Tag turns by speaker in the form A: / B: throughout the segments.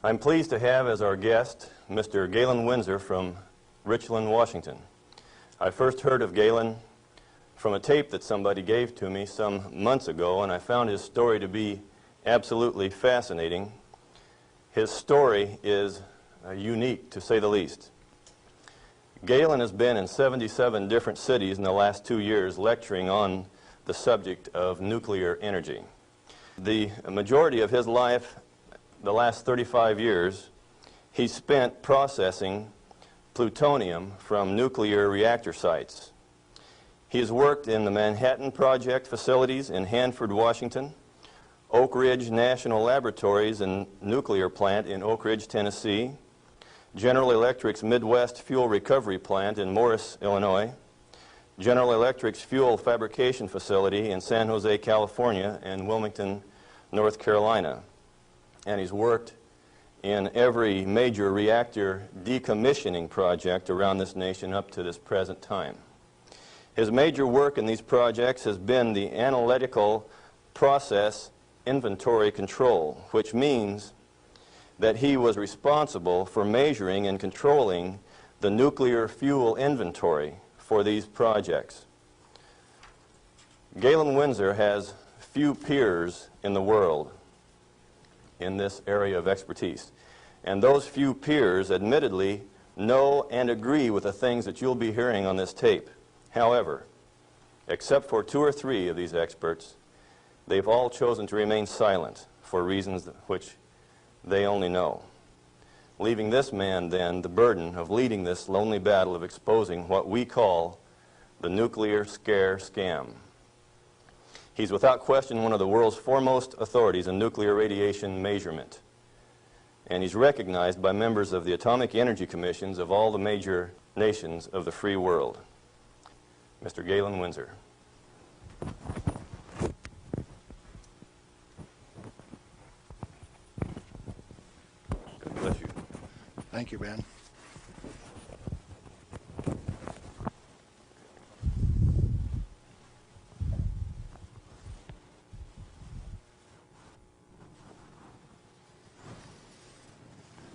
A: I'm pleased to have as our guest Mr. Galen Winsor from Richland, Washington. I first heard of Galen from a tape that somebody gave to me some months ago, and I found his story to be absolutely fascinating. His story is unique, to say the least. Galen has been in 77 different cities in the last 2 years lecturing on the subject of nuclear energy. The majority of his life, the last 35 years, he spent processing plutonium from nuclear reactor sites. He has worked in the Manhattan Project facilities in Hanford, Washington, Oak Ridge National Laboratories and Nuclear Plant in Oak Ridge, Tennessee, General Electric's Midwest Fuel Recovery Plant in Morris, Illinois, General Electric's Fuel Fabrication Facility in San Jose, California, and Wilmington, North Carolina. And he's worked in every major reactor decommissioning project around this nation up to this present time. His major work in these projects has been the analytical process inventory control, which means that he was responsible for measuring and controlling the nuclear fuel inventory for these projects. Galen Winsor has few peers in the world in this area of expertise. And those few peers admittedly know and agree with the things that you'll be hearing on this tape. However, except for 2 or 3 of these experts, they've all chosen to remain silent for reasons which they only know, leaving this man then the burden of leading this lonely battle of exposing what we call the nuclear scare scam. He's without question one of the world's foremost authorities in nuclear radiation measurement, and he's recognized by members of the Atomic Energy Commissions of all the major nations of the free world. Mr. Galen Winsor. God bless you.
B: Thank you, Ben.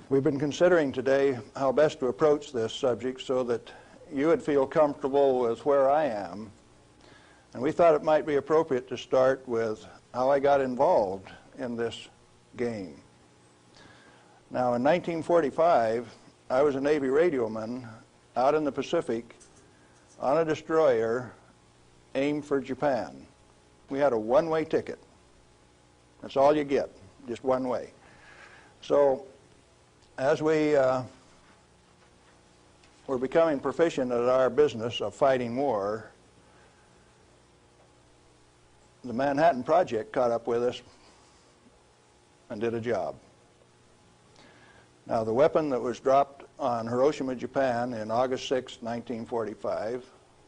B: We've been considering today how best to approach this subject so that you would feel comfortable with where I am. And we thought it might be appropriate to start with how I got involved in this game. Now, in 1945, I was a Navy radioman out in the Pacific on a destroyer aimed for Japan. We had a one-way ticket. That's all you get, just one way. So, as we were becoming proficient at our business of fighting war, the Manhattan Project caught up with us and did a job. Now, the weapon that was dropped on Hiroshima, Japan in August 6, 1945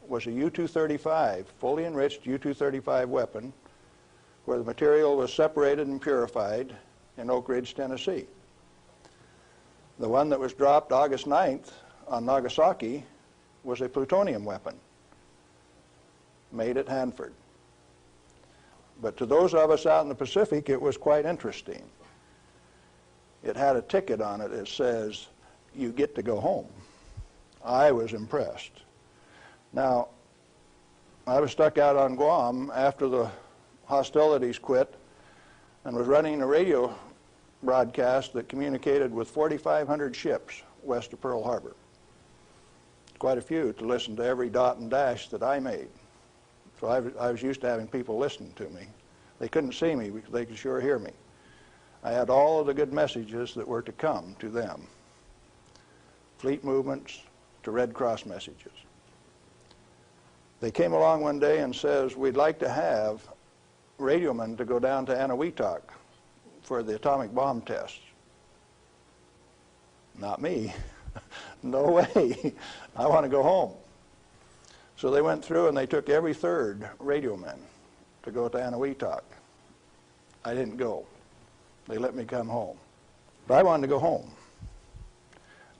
B: was a U-235, fully enriched U-235 weapon, where the material was separated and purified in Oak Ridge, Tennessee. The one that was dropped August 9th on Nagasaki was a plutonium weapon made at Hanford. But to those of us out in the Pacific, it was quite interesting. It had a ticket on it that says, "You get to go home." I was impressed. Now, I was stuck out on Guam after the hostilities quit and was running a radio broadcast that communicated with 4,500 ships west of Pearl Harbor. Quite a few to listen to every dot and dash that I made. So I was used to having people listen to me. They couldn't see me, but they could sure hear me. I had all of the good messages that were to come to them. Fleet movements to Red Cross messages. They came along one day and says, "We'd like to have radiomen to go down to Eniwetok for the atomic bomb tests." Not me. No way. I want to go home. So they went through and they took every 3rd radioman to go to Eniwetok. I didn't go. They let me come home. But I wanted to go home.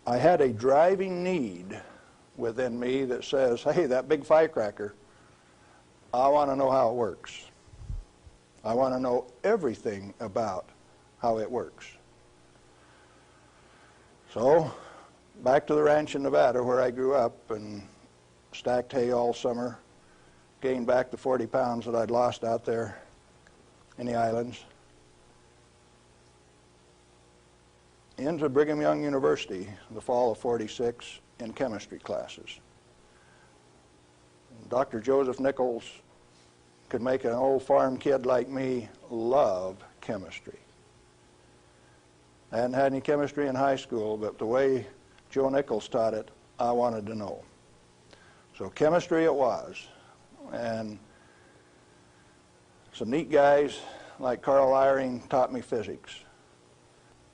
B: I had a driving need within me that says, hey, that big firecracker, I want to know how it works. I want to know everything about how it works. So, back to the ranch in Nevada where I grew up and stacked hay all summer, gained back the 40 pounds that I'd lost out there in the islands. Into Brigham Young University in the fall of '46 in chemistry classes. Dr. Joseph Nichols could make an old farm kid like me love chemistry. I hadn't had any chemistry in high school, but the way Joe Nichols taught it, I wanted to know. So chemistry it was. And some neat guys like Carl Eyring taught me physics.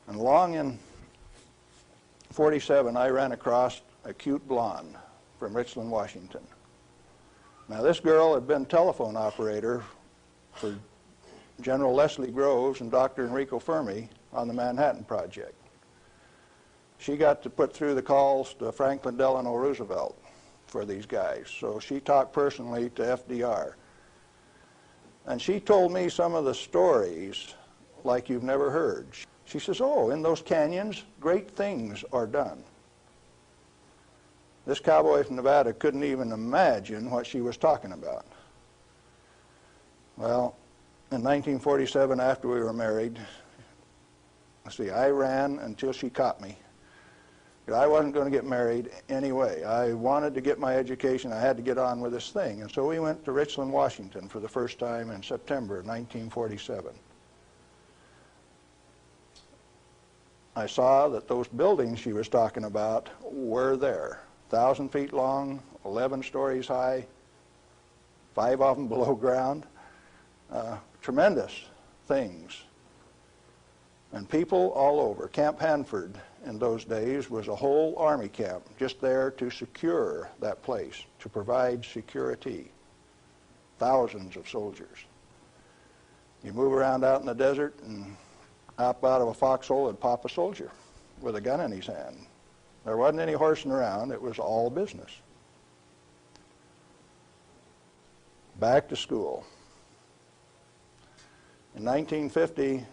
B: And along in '47, I ran across a cute blonde from Richland, Washington. Now, this girl had been telephone operator for General Leslie Groves and Dr. Enrico Fermi on the Manhattan Project. She got to put through the calls to Franklin Delano Roosevelt for these guys, so she talked personally to FDR. And she told me some of the stories like you've never heard. She says, oh, in those canyons, great things are done. This cowboy from Nevada couldn't even imagine what she was talking about. Well, in 1947, after we were married, I ran until she caught me. I wasn't going to get married anyway. I wanted to get my education. I had to get on with this thing. And so we went to Richland, Washington for the first time in September of 1947. I saw that those buildings she was talking about were there. 1,000 feet long, 11 stories high, 5 of them below ground. Tremendous things. And people all over. Camp Hanford in those days was a whole army camp just there to secure that place, to provide security. Thousands of soldiers. You move around out in the desert and up out of a foxhole and pop a soldier with a gun in his hand. There wasn't any horsing around. It was all business. Back to school. In 1950,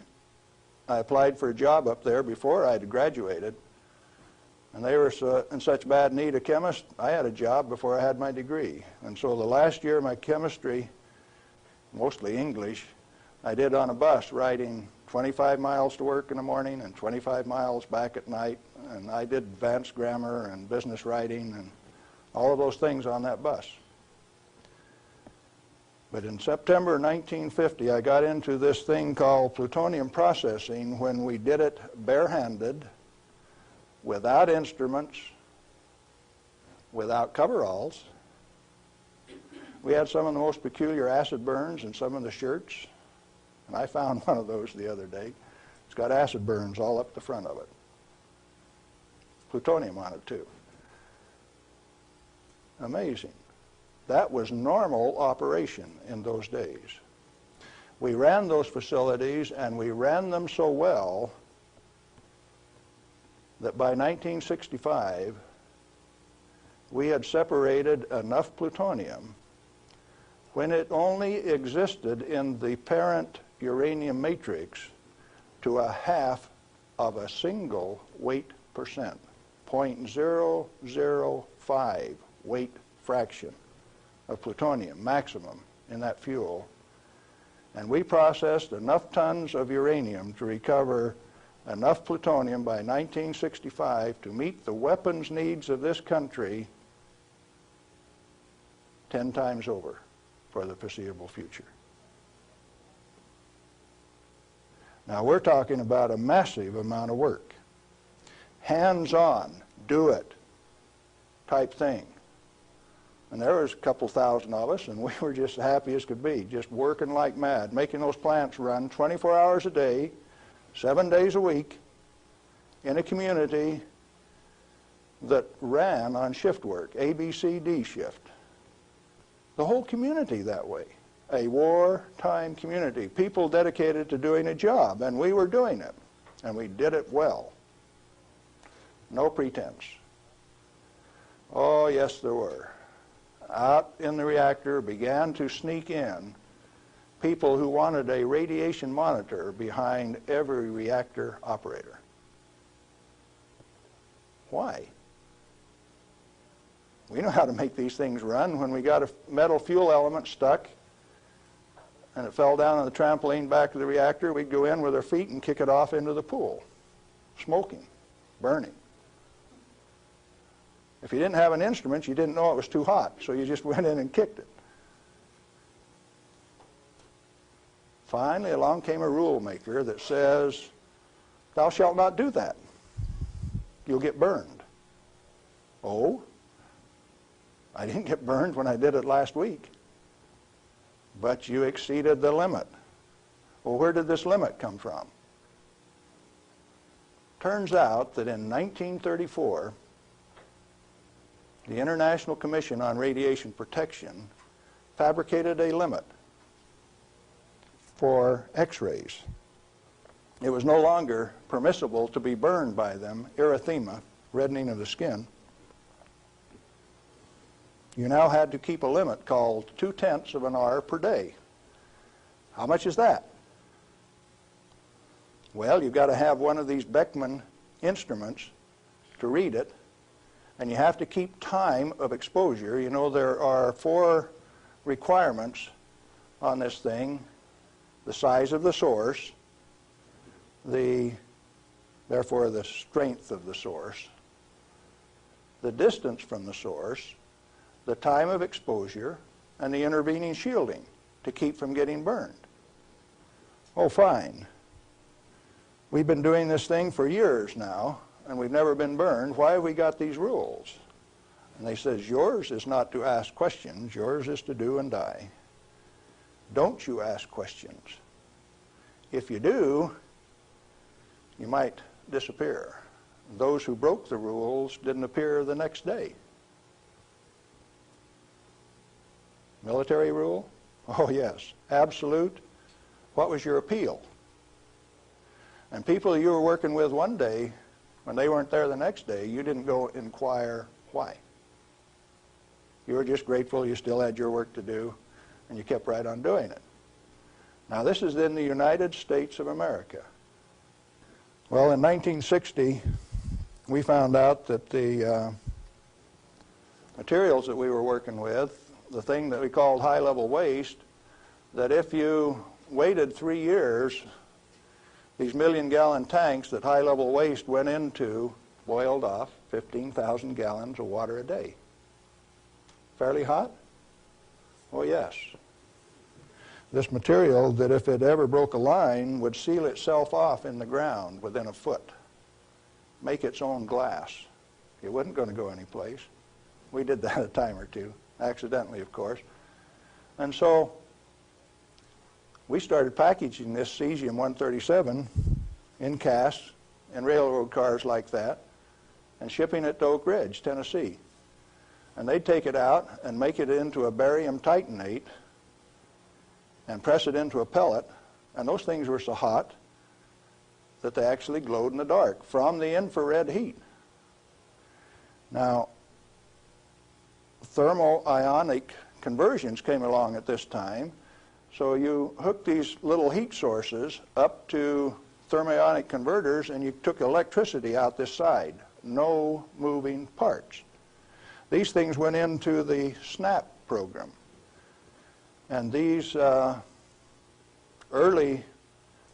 B: I applied for a job up there before I had graduated, and they were in such bad need of chemists, I had a job before I had my degree. And so the last year of my chemistry, mostly English, I did on a bus, riding 25 miles to work in the morning and 25 miles back at night. And I did advanced grammar and business writing and all of those things on that bus. But in September 1950, I got into this thing called plutonium processing when we did it barehanded, without instruments, without coveralls. We had some of the most peculiar acid burns in some of the shirts. And I found one of those the other day. It's got acid burns all up the front of it. Plutonium on it, too. Amazing. That was normal operation in those days. We ran those facilities, and we ran them so well that by 1965, we had separated enough plutonium when it only existed in the parent uranium matrix to a half of a single weight percent, 0.005 weight fraction of plutonium maximum in that fuel. And we processed enough tons of uranium to recover enough plutonium by 1965 to meet the weapons needs of this country 10 times over for the foreseeable future. Now we're talking about a massive amount of work. Hands-on, do it type thing. And there was a couple thousand of us, and we were just happy as could be, just working like mad, making those plants run 24 hours a day, 7 days a week, in a community that ran on shift work, ABCD shift. The whole community that way. A wartime community, people dedicated to doing a job, and we were doing it, and we did it well. No pretense. Oh, yes, there were. Out in the reactor began to sneak in people who wanted a radiation monitor behind every reactor operator. Why? We know how to make these things run. When we got a metal fuel element stuck and it fell down on the trampoline back of the reactor, we'd go in with our feet and kick it off into the pool, smoking, burning. If you didn't have an instrument, you didn't know it was too hot, so you just went in and kicked it. Finally, along came a rule maker that says, thou shalt not do that. You'll get burned. Oh? I didn't get burned when I did it last week. But you exceeded the limit. Well, where did this limit come from? Turns out that in 1934, the International Commission on Radiation Protection fabricated a limit for X-rays. It was no longer permissible to be burned by them, erythema, reddening of the skin. You now had to keep a limit called 0.2 of an hour per day. How much is that? Well, you've got to have one of these Beckman instruments to read it, and you have to keep time of exposure. You know, there are 4 requirements on this thing: the size of the source, therefore the strength of the source, the distance from the source, the time of exposure, and the intervening shielding to keep from getting burned. Oh, fine. We've been doing this thing for years now, and we've never been burned. Why have we got these rules? And they says, yours is not to ask questions, yours is to do and die. Don't you ask questions. If you do, you might disappear. Those who broke the rules didn't appear the next day. Military rule? Oh, yes. Absolute. What was your appeal? And people you were working with one day, when they weren't there the next day, you didn't go inquire why. You were just grateful you still had your work to do, and you kept right on doing it. Now, this is in the United States of America. Well, in 1960, we found out that the materials that we were working with, the thing that we called high-level waste, that if you waited 3 years, these million-gallon tanks that high-level waste went into boiled off 15,000 gallons of water a day. Fairly hot? Oh, yes. This material, that if it ever broke a line, would seal itself off in the ground within a foot, make its own glass. It wasn't going to go anyplace. We did that a time or two. Accidentally, of course. And so we started packaging this cesium-137 in casts in railroad cars like that and shipping it to Oak Ridge, Tennessee. And they'd take it out and make it into a barium titanate and press it into a pellet, and those things were so hot that they actually glowed in the dark from the infrared heat. Now, thermo-ionic conversions came along at this time, so you hooked these little heat sources up to thermionic converters and you took electricity out this side. No moving parts. These things went into the SNAP program. And these early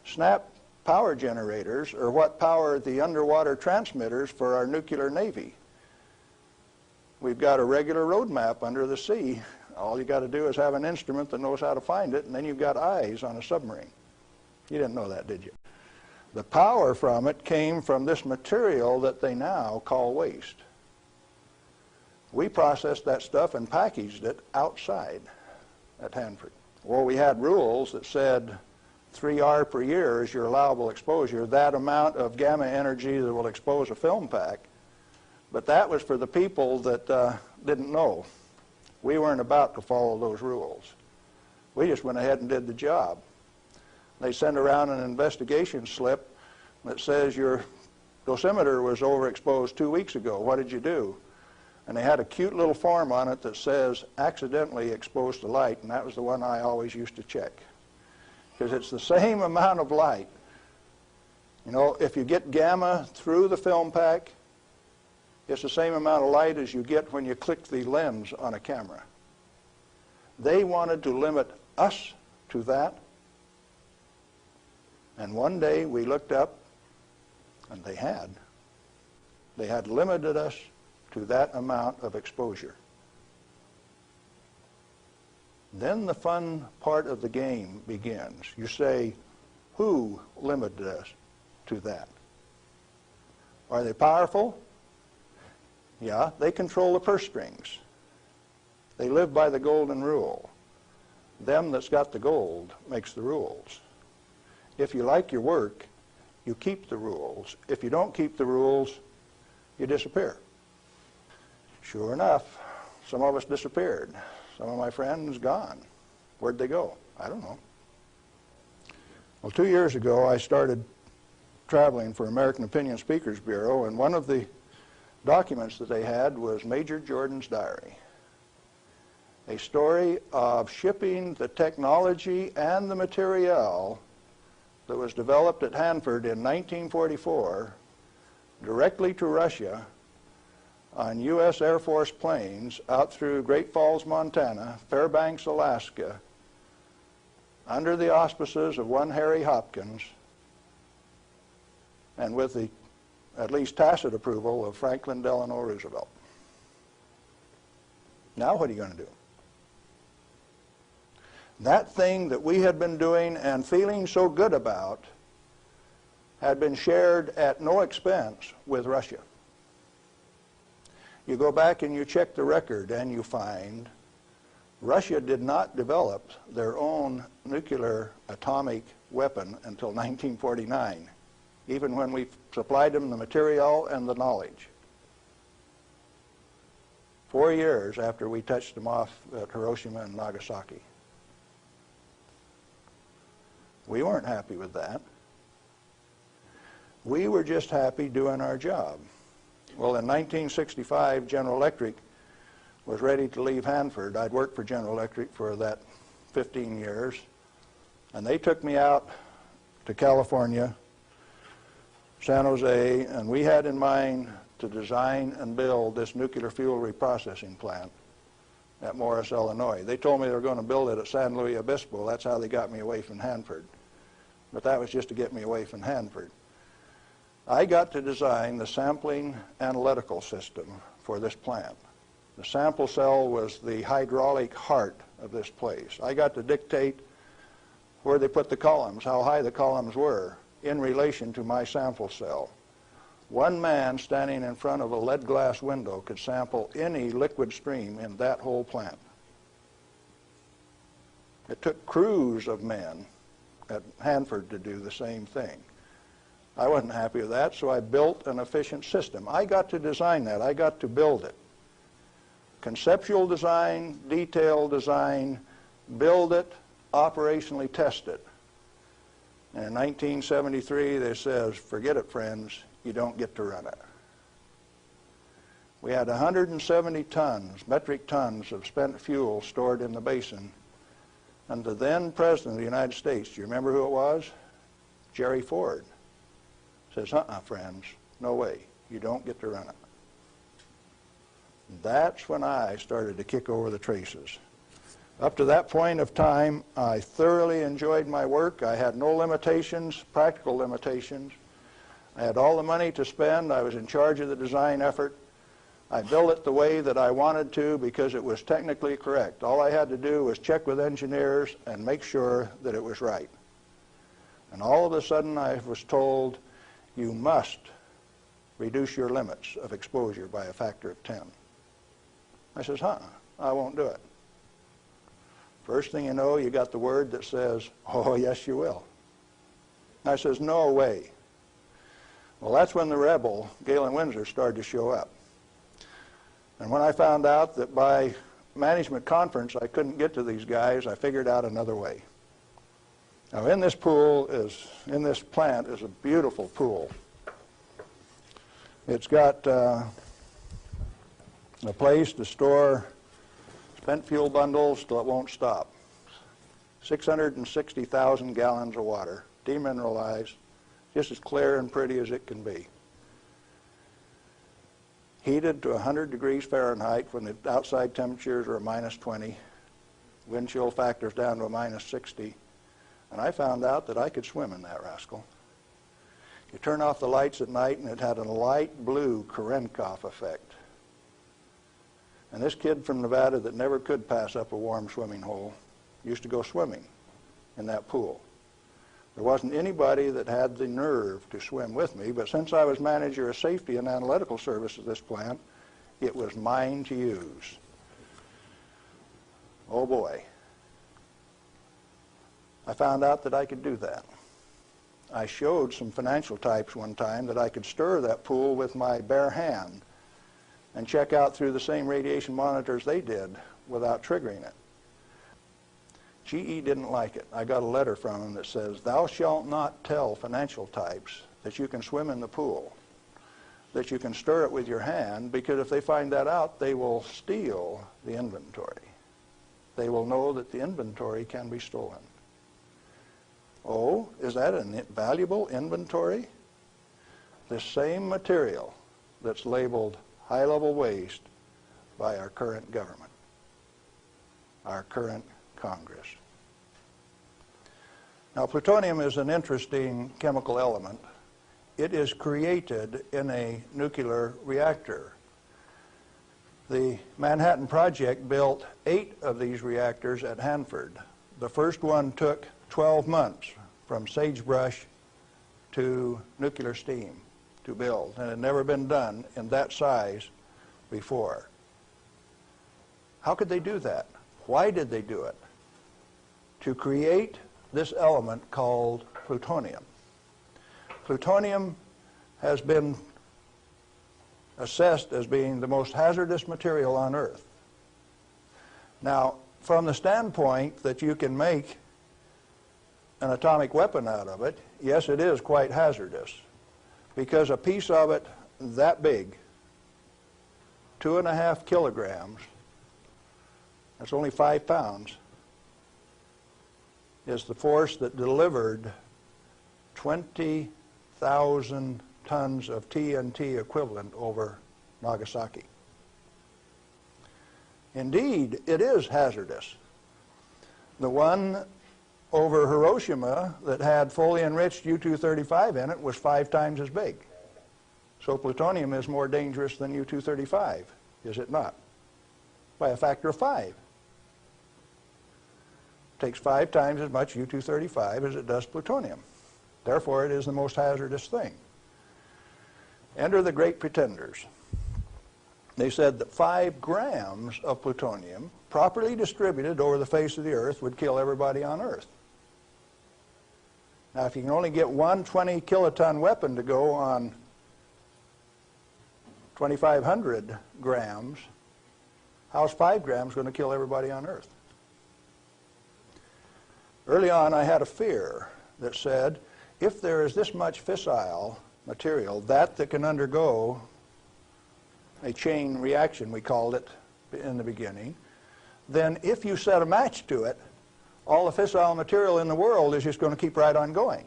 B: SNAP power generators are what powered the underwater transmitters for our nuclear navy. We've got a regular road map under the sea. All you got to do is have an instrument that knows how to find it, and then you've got eyes on a submarine. You didn't know that, did you? The power from it came from this material that they now call waste. We processed that stuff and packaged it outside at Hanford. Well, we had rules that said 3 R per year is your allowable exposure, that amount of gamma energy that will expose a film pack. But that was for the people that didn't know. We weren't about to follow those rules. We just went ahead and did the job. They send around an investigation slip that says your dosimeter was overexposed 2 weeks ago. What did you do? And they had a cute little form on it that says accidentally exposed to light, and that was the one I always used to check. because it's the same amount of light. You know, if you get gamma through the film pack, it's the same amount of light as you get when you click the lens on a camera. They wanted to limit us to that. And one day we looked up, and they had. They had limited us to that amount of exposure. Then the fun part of the game begins. You say, who limited us to that? Are they powerful? Yeah, they control the purse strings. They live by the golden rule. Them that's got the gold makes the rules. If you like your work, you keep the rules. If you don't keep the rules, you disappear. Sure enough, some of us disappeared. Some of my friends gone. Where'd they go? I don't know. Well, 2 years ago, I started traveling for American Opinion Speakers Bureau, and one of the documents that they had was Major Jordan's diary. A story of shipping the technology and the materiel that was developed at Hanford in 1944 directly to Russia on U.S. Air Force planes out through Great Falls, Montana, Fairbanks, Alaska, under the auspices of one Harry Hopkins, and with the at least tacit approval of Franklin Delano Roosevelt. Now what are you going to do? That thing that we had been doing and feeling so good about had been shared at no expense with Russia. You go back and you check the record and you find Russia did not develop their own nuclear atomic weapon until 1949, even when we supplied them the material and the knowledge. 4 years after we touched them off at Hiroshima and Nagasaki. We weren't happy with that. We were just happy doing our job. Well, in 1965, General Electric was ready to leave Hanford. I'd worked for General Electric for that 15 years, and they took me out to California, San Jose, and we had in mind to design and build this nuclear fuel reprocessing plant at Morris, Illinois. They told me they were going to build it at San Luis Obispo. That's how they got me away from Hanford. But that was just to get me away from Hanford. I got to design the sampling analytical system for this plant. The sample cell was the hydraulic heart of this place. I got to dictate where they put the columns, how high the columns were in relation to my sample cell. One man standing in front of a lead glass window could sample any liquid stream in that whole plant. It took crews of men at Hanford to do the same thing. I wasn't happy with that, so I built an efficient system. I got to design that. I got to build it. Conceptual design, detailed design, build it, operationally test it. And in 1973, they says, forget it, friends, you don't get to run it. We had 170 tons, metric tons of spent fuel stored in the basin. And the then President of the United States, do you remember who it was? Jerry Ford. Says, friends, no way, you don't get to run it. That's when I started to kick over the traces. Up to that point of time, I thoroughly enjoyed my work. I had no limitations, practical limitations. I had all the money to spend. I was in charge of the design effort. I built it the way that I wanted to because it was technically correct. All I had to do was check with engineers and make sure that it was right. And all of a sudden I was told, you must reduce your limits of exposure by a factor of 10. I says, I won't do it. First thing you know, you got the word that says, oh, yes, you will. I says, no way. Well, that's when the rebel, Galen Winsor, started to show up. And when I found out that by management conference I couldn't get to these guys, I figured out another way. Now, in this plant is a beautiful pool. It's got a place to store spent fuel bundles till it won't stop. 660,000 gallons of water, demineralized, just as clear and pretty as it can be. Heated to 100 degrees Fahrenheit when the outside temperatures are minus 20, wind chill factors down to a minus 60, and I found out that I could swim in that rascal. You turn off the lights at night and it had a light blue Cherenkov effect. And this kid from Nevada that never could pass up a warm swimming hole used to go swimming in that pool. There wasn't anybody that had the nerve to swim with me, but since I was manager of safety and analytical service at this plant, it was mine to use. Oh boy. I found out that I could do that. I showed some financial types one time that I could stir that pool with my bare hand and check out through the same radiation monitors they did without triggering it. GE didn't like it. I got a letter from him that says, "Thou shalt not tell financial types that you can swim in the pool, that you can stir it with your hand, because if they find that out, they will steal the inventory. They will know that the inventory can be stolen." Oh, is that a valuable inventory? The same material that's labeled high-level waste by our current government, our current Congress. Now, plutonium is an interesting chemical element. It is created in a nuclear reactor. The Manhattan Project built 8 of these reactors at Hanford. The first one took 12 months from sagebrush to nuclear steam to build, and it had never been done in that size before. How could they do that? Why did they do it? To create this element called plutonium. Plutonium has been assessed as being the most hazardous material on Earth. Now, from the standpoint that you can make an atomic weapon out of it, yes, it is quite hazardous, because a piece of it that big, 2.5 kilograms, that's only 5 pounds, is the force that delivered 20,000 tons of TNT equivalent over Nagasaki. Indeed, it is hazardous. The one over Hiroshima that had fully enriched U-235 in it was 5 times as big. So plutonium is more dangerous than U-235, is it not? By a factor of 5. It takes 5 times as much U-235 as it does plutonium. Therefore, it is the most hazardous thing. Enter the great pretenders. They said that 5 grams of plutonium, properly distributed over the face of the Earth, would kill everybody on Earth. Now, if you can only get one 20-kiloton weapon to go on 2,500 grams, how's 5 grams going to kill everybody on Earth? Early on, I had a fear that said, if there is this much fissile material, that can undergo a chain reaction, we called it in the beginning, then if you set a match to it, all the fissile material in the world is just going to keep right on going.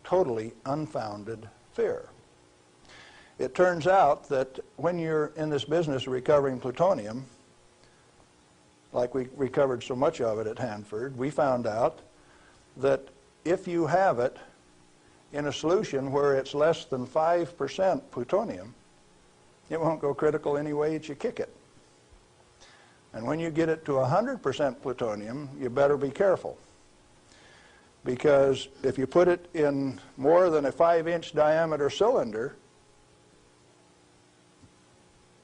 B: Totally unfounded fear. It turns out that when you're in this business of recovering plutonium, like we recovered so much of it at Hanford, we found out that if you have it in a solution where it's less than 5% plutonium, it won't go critical any way that you kick it. And when you get it to 100% plutonium, you better be careful. Because if you put it in more than a 5-inch diameter cylinder,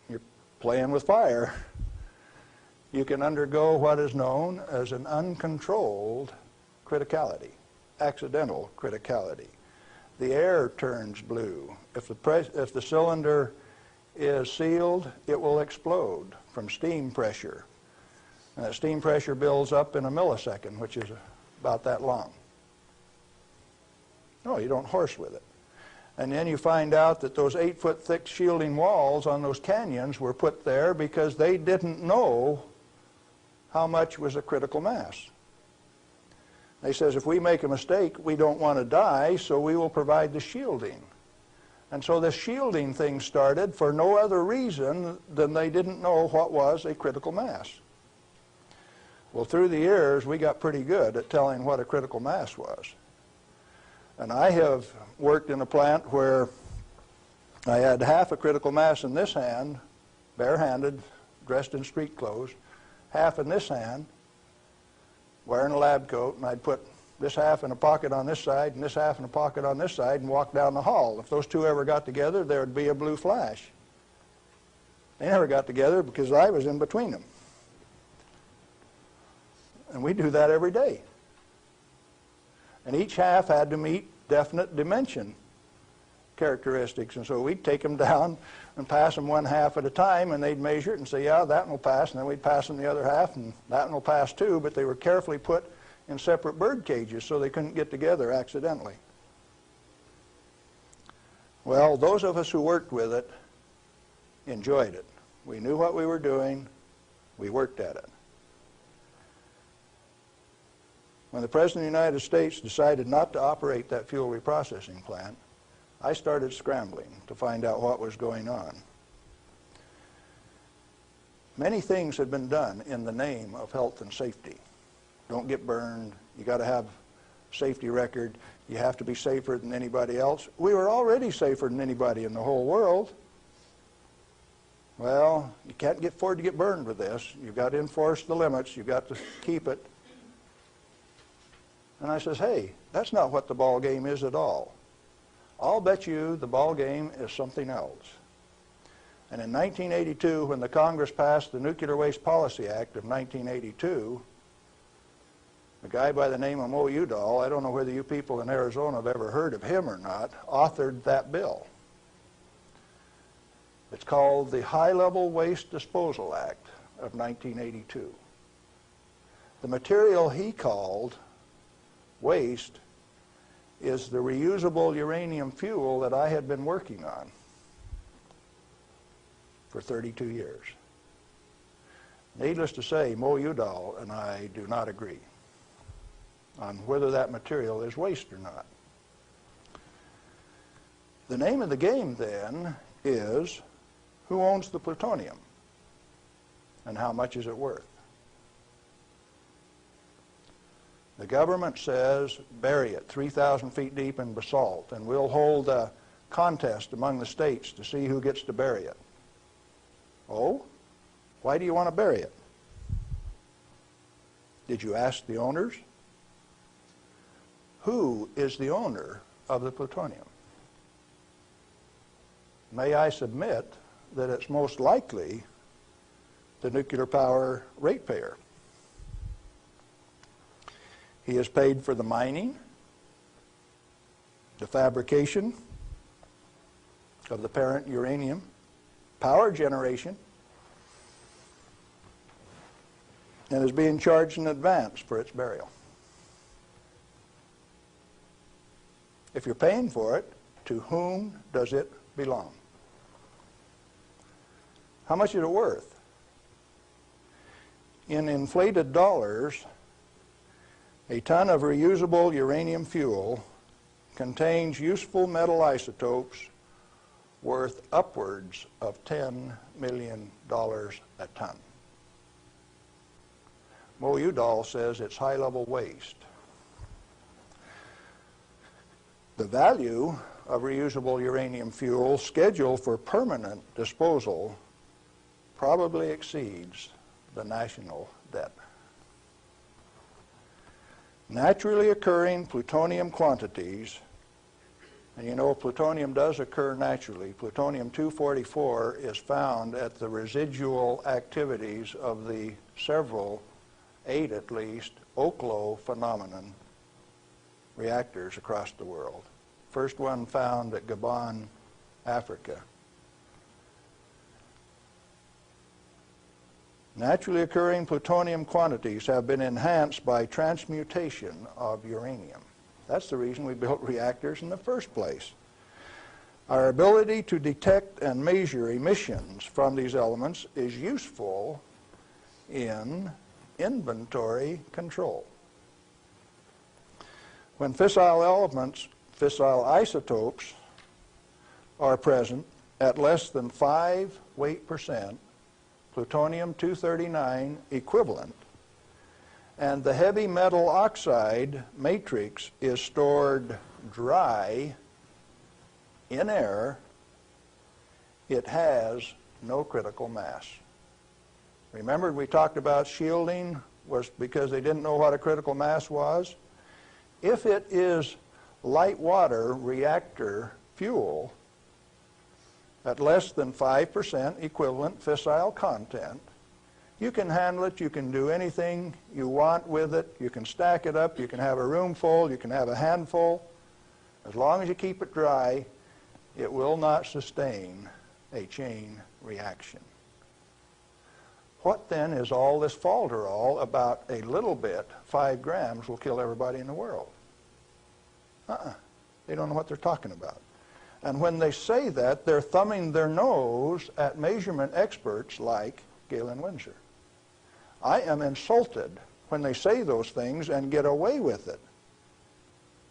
B: you're playing with fire. You can undergo what is known as an uncontrolled criticality, accidental criticality. The air turns blue. If the cylinder is sealed, it will explode from steam pressure. And that steam pressure builds up in a millisecond, which is about that long. No, you don't horse with it. And then you find out that those 8-foot thick shielding walls on those canyons were put there because they didn't know how much was a critical mass. They says, if we make a mistake, we don't want to die, so we will provide the shielding. And so this shielding thing started for no other reason than they didn't know what was a critical mass. Well, through the years, we got pretty good at telling what a critical mass was. And I have worked in a plant where I had half a critical mass in this hand, barehanded, dressed in street clothes, half in this hand, wearing a lab coat, and I'd put this half in a pocket on this side and this half in a pocket on this side and walk down the hall. If those two ever got together, there would be a blue flash. They never got together because I was in between them. And we do that every day. And each half had to meet definite dimension characteristics. And so we'd take them down and pass them one half at a time, and they'd measure it and say, yeah, that one will pass. And then we'd pass them the other half, and that one will pass too. But they were carefully put in separate bird cages so they couldn't get together accidentally. Well, those of us who worked with it enjoyed it. We knew what we were doing. We worked at it. When the President of the United States decided not to operate that fuel reprocessing plant, I started scrambling to find out what was going on. Many things had been done in the name of health and safety. Don't get burned. You got to have a safety record. You have to be safer than anybody else. We were already safer than anybody in the whole world. Well, you can't afford to get burned with this. You've got to enforce the limits. You've got to keep it. And I says, hey, that's not what the ball game is at all. I'll bet you the ball game is something else. And in 1982, when the Congress passed the Nuclear Waste Policy Act of 1982, a guy by the name of Mo Udall, I don't know whether you people in Arizona have ever heard of him or not, authored that bill. It's called the High-Level Waste Disposal Act of 1982. The material he called waste is the reusable uranium fuel that I had been working on for 32 years. Needless to say, Mo Udall and I do not agree on whether that material is waste or not. The name of the game then is, who owns the plutonium and how much is it worth? The government says, bury it 3,000 feet deep in basalt, and we'll hold a contest among the states to see who gets to bury it. Oh? Why do you want to bury it? Did you ask the owners? Who is the owner of the plutonium? May I submit that it's most likely the nuclear power ratepayer. He is paid for the mining, the fabrication of the parent uranium, power generation, and is being charged in advance for its burial. If you're paying for it, to whom does it belong? How much is it worth? In inflated dollars, a ton of reusable uranium fuel contains useful metal isotopes worth upwards of $10 million a ton. Mo Udall says it's high-level waste. The value of reusable uranium fuel scheduled for permanent disposal probably exceeds the national debt. Naturally occurring plutonium quantities, and you know plutonium does occur naturally. Plutonium-244 is found at the residual activities of the several, 8 at least, Oklo phenomenon reactors across the world. First one found at Gabon, Africa. Naturally occurring plutonium quantities have been enhanced by transmutation of uranium. That's the reason we built reactors in the first place. Our ability to detect and measure emissions from these elements is useful in inventory control. When fissile elements, fissile isotopes, are present at less than 5 weight percent, plutonium-239 equivalent, and the heavy metal oxide matrix is stored dry in air, it has no critical mass. Remember, we talked about shielding was because they didn't know what a critical mass was? If it is light water reactor fuel at less than 5% equivalent fissile content, you can handle it, you can do anything you want with it, you can stack it up, you can have a room full, you can have a handful. As long as you keep it dry, it will not sustain a chain reaction. What then is all this falderall about a little bit, 5 grams, will kill everybody in the world? They don't know what they're talking about. And when they say that, they're thumbing their nose at measurement experts like Galen Winsor. I am insulted when they say those things and get away with it,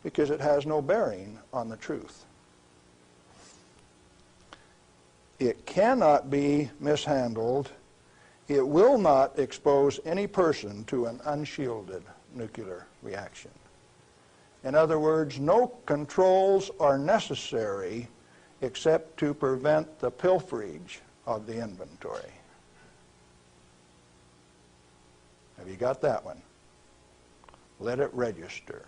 B: because it has no bearing on the truth. It cannot be mishandled. It will not expose any person to an unshielded nuclear reaction. In other words, no controls are necessary except to prevent the pilferage of the inventory. Have you got that one? Let it register.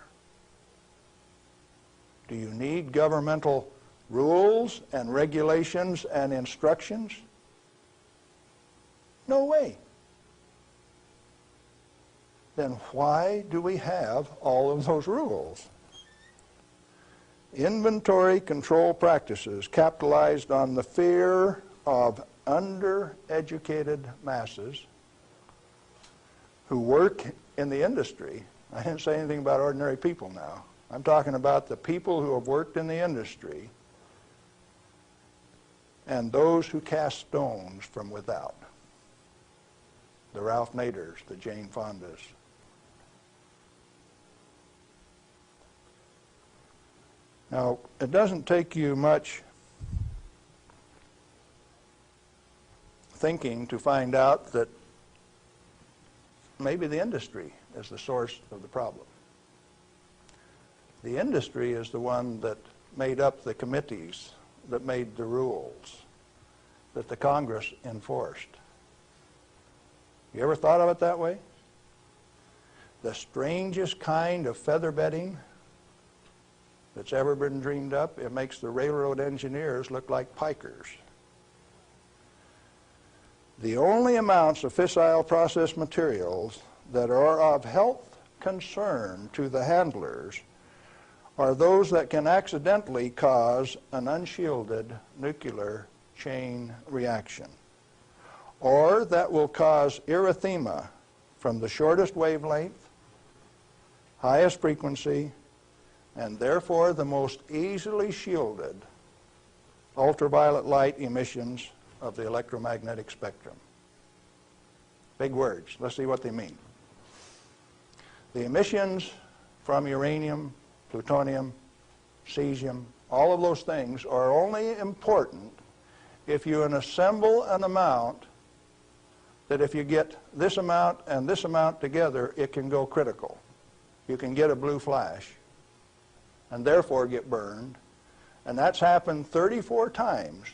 B: Do you need governmental rules and regulations and instructions? No way. Then why do we have all of those rules? Inventory control practices capitalized on the fear of undereducated masses who work in the industry. I didn't say anything about ordinary people now. I'm talking about the people who have worked in the industry and those who cast stones from without. The Ralph Naders, the Jane Fondas. Now, it doesn't take you much thinking to find out that maybe the industry is the source of the problem. The industry is the one that made up the committees that made the rules that the Congress enforced. You ever thought of it that way? The strangest kind of feather bedding that's ever been dreamed up, it makes the railroad engineers look like pikers. The only amounts of fissile process materials that are of health concern to the handlers are those that can accidentally cause an unshielded nuclear chain reaction, or that will cause erythema from the shortest wavelength, highest frequency, and therefore the most easily shielded ultraviolet light emissions of the electromagnetic spectrum. Big words. Let's see what they mean. The emissions from uranium, plutonium, cesium, all of those things are only important if you assemble an amount that if you get this amount and this amount together, it can go critical. You can get a blue flash and therefore get burned. And that's happened 34 times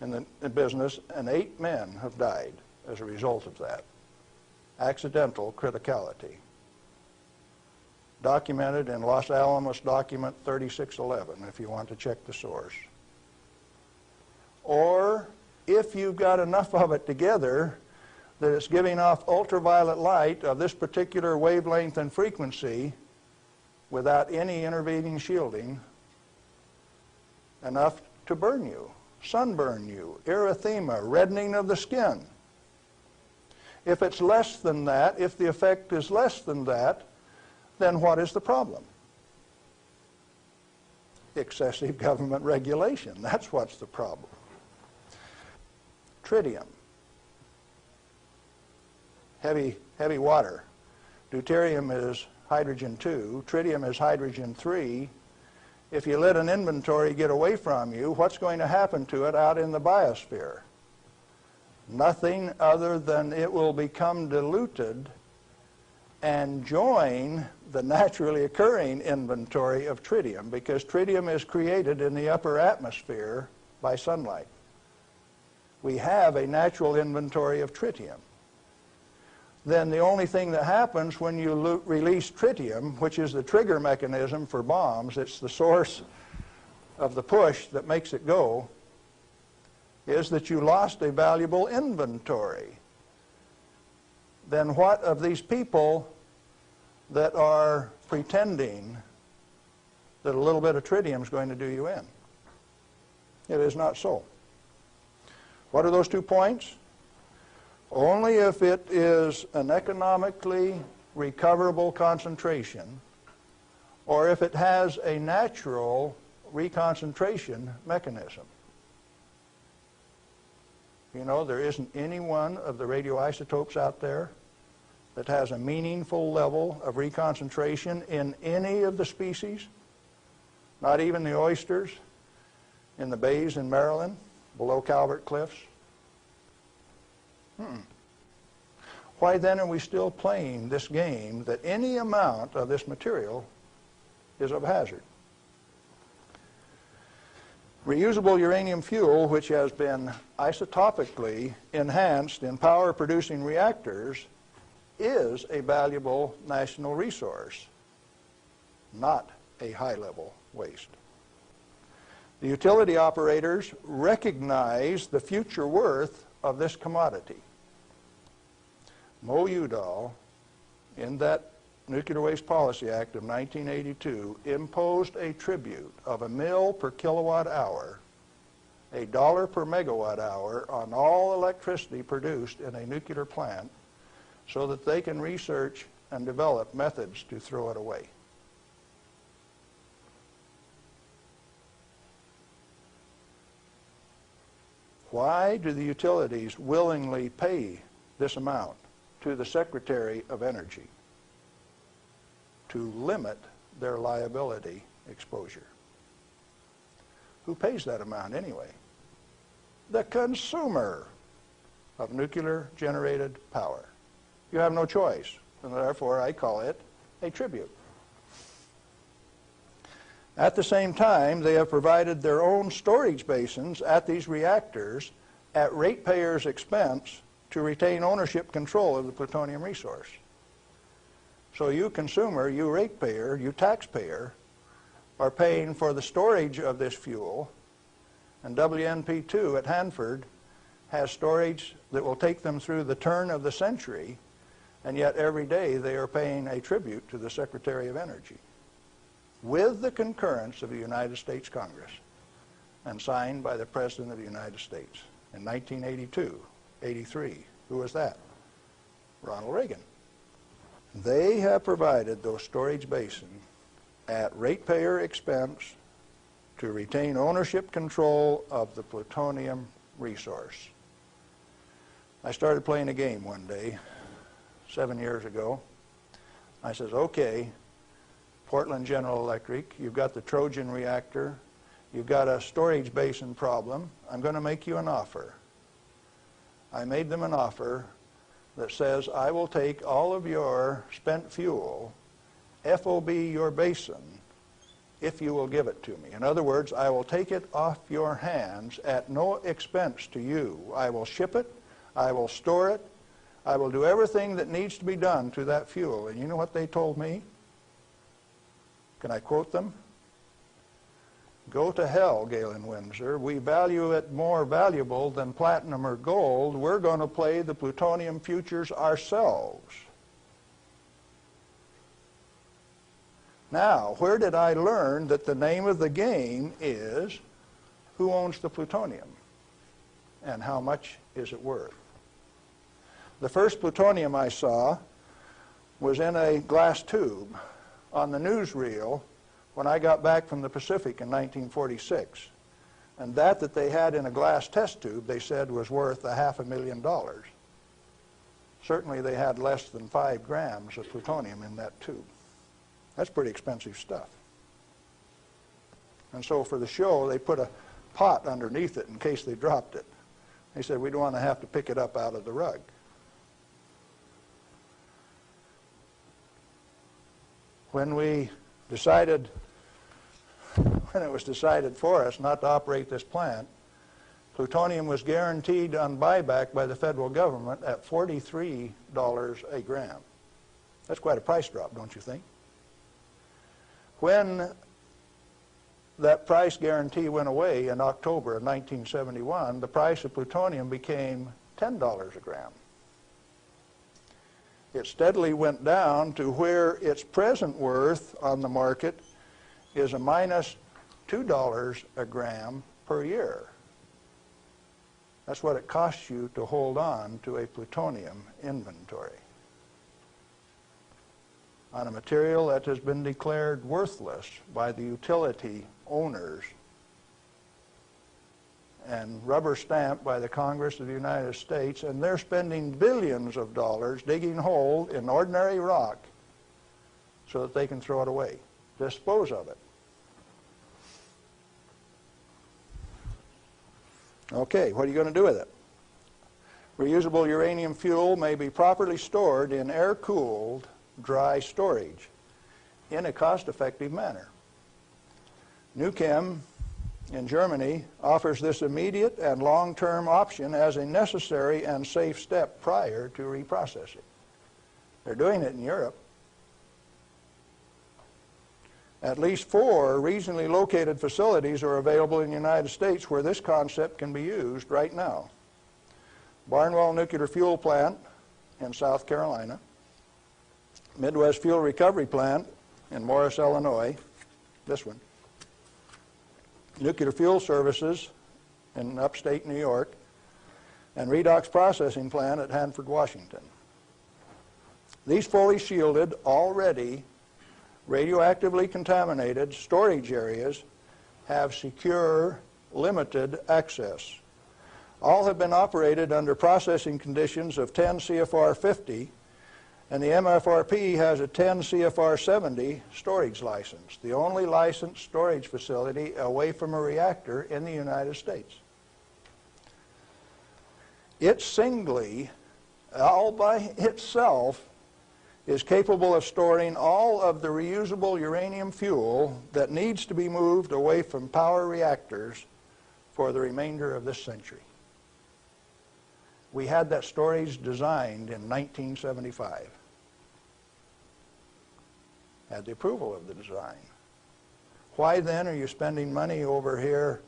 B: in the business, and 8 men have died as a result of that. Accidental criticality. Documented in Los Alamos document 3611, if you want to check the source. Or if you've got enough of it together that it's giving off ultraviolet light of this particular wavelength and frequency without any intervening shielding, enough to burn you, sunburn you, erythema, reddening of the skin. If it's less than that, if the effect is less than that, then what is the problem? Excessive government regulation. That's what's the problem. Tritium. heavy water. Deuterium is hydrogen 2. Tritium is hydrogen 3. If you let an inventory get away from you, what's going to happen to it out in the biosphere? Nothing other than it will become diluted and join the naturally occurring inventory of tritium, because tritium is created in the upper atmosphere by sunlight. We have a natural inventory of tritium. Then the only thing that happens when you release tritium, which is the trigger mechanism for bombs, it's the source of the push that makes it go, is that you lost a valuable inventory. Then what of these people that are pretending that a little bit of tritium is going to do you in? It is not so. What are those 2 points? Only if it is an economically recoverable concentration, or if it has a natural reconcentration mechanism. You know, there isn't any one of the radioisotopes out there that has a meaningful level of reconcentration in any of the species, not even the oysters in the bays in Maryland, below Calvert Cliffs. Why then are we still playing this game that any amount of this material is of hazard? Reusable uranium fuel, which has been isotopically enhanced in power-producing reactors, is a valuable national resource, not a high-level waste. The utility operators recognize the future worth of this commodity. Mo Udall, in that Nuclear Waste Policy Act of 1982, imposed a tribute of $1 per kilowatt hour, $1 per megawatt hour on all electricity produced in a nuclear plant, so that they can research and develop methods to throw it away. Why do the utilities willingly pay this amount to the Secretary of Energy? To limit their liability exposure. Who pays that amount anyway? The consumer of nuclear-generated power. You have no choice, and therefore I call it a tribute. At the same time, they have provided their own storage basins at these reactors at ratepayers' expense to retain ownership control of the plutonium resource. So you consumer, you ratepayer, you taxpayer, are paying for the storage of this fuel, and WNP2 at Hanford has storage that will take them through the turn of the century, and yet every day they are paying a tribute to the Secretary of Energy with the concurrence of the United States Congress and signed by the President of the United States in 1982, 83. Who was that? Ronald Reagan. They have provided those storage basins at ratepayer expense to retain ownership control of the plutonium resource. I started playing a game one day, 7 years ago. I says, okay, Portland General Electric, you've got the Trojan reactor, you've got a storage basin problem, I'm going to make you an offer. I made them an offer that says, I will take all of your spent fuel, FOB your basin, if you will give it to me. In other words, I will take it off your hands at no expense to you. I will ship it, I will store it, I will do everything that needs to be done to that fuel. And you know what they told me? Can I quote them? Go to hell, Galen Winsor. We value it more valuable than platinum or gold. We're going to play the plutonium futures ourselves. Now, where did I learn that the name of the game is who owns the plutonium and how much is it worth? The first plutonium I saw was in a glass tube on the newsreel when I got back from the Pacific in 1946. And that they had in a glass test tube, they said, was worth $500,000. certainly they had less than 5 grams of plutonium in that tube. That's pretty expensive stuff. And so for the show, they put a pot underneath it in case they dropped it. They said, we don't want to have to pick it up out of the rug. When it was decided for us not to operate this plant, plutonium was guaranteed on buyback by the federal government at $43 a gram. That's quite a price drop, don't you think? When that price guarantee went away in October of 1971, the price of plutonium became $10 a gram. It steadily went down to where its present worth on the market is a minus $2 a gram per year. That's what it costs you to hold on to a plutonium inventory on a material that has been declared worthless by the utility owners and rubber stamped by the Congress of the United States, and they're spending billions of dollars digging a hole in ordinary rock so that they can throw it away, dispose of it. Okay, what are you going to do with it? Reusable uranium fuel may be properly stored in air-cooled, dry storage in a cost-effective manner. Nuchem in Germany offers this immediate and long-term option as a necessary and safe step prior to reprocessing. They're doing it in Europe. At least 4 regionally located facilities are available in the United States where this concept can be used right now. Barnwell Nuclear Fuel Plant in South Carolina, Midwest Fuel Recovery Plant in Morris, Illinois, this one, Nuclear Fuel Services in upstate New York, and Redox Processing Plant at Hanford, Washington. These fully shielded, already radioactively contaminated storage areas have secure, limited access. All have been operated under processing conditions of 10 CFR 50, and the MFRP has a 10 CFR 70 storage license, the only licensed storage facility away from a reactor in the United States. It singly, all by itself, is capable of storing all of the reusable uranium fuel that needs to be moved away from power reactors for the remainder of this century. We had that storage designed in 1975. Had the approval of the design. Why then are you spending money over here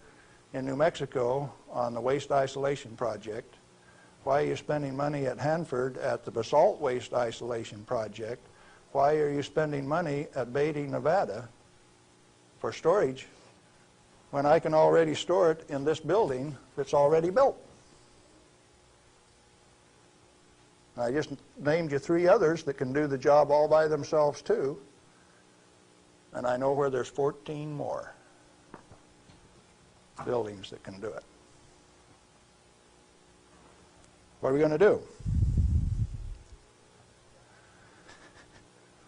B: in New Mexico on the waste isolation project? Why are you spending money at Hanford at the basalt waste isolation project? Why are you spending money at Beatty, Nevada for storage when I can already store it in this building that's already built? I just named you 3 others that can do the job all by themselves too, and I know where there's 14 more buildings that can do it. What are we going to do?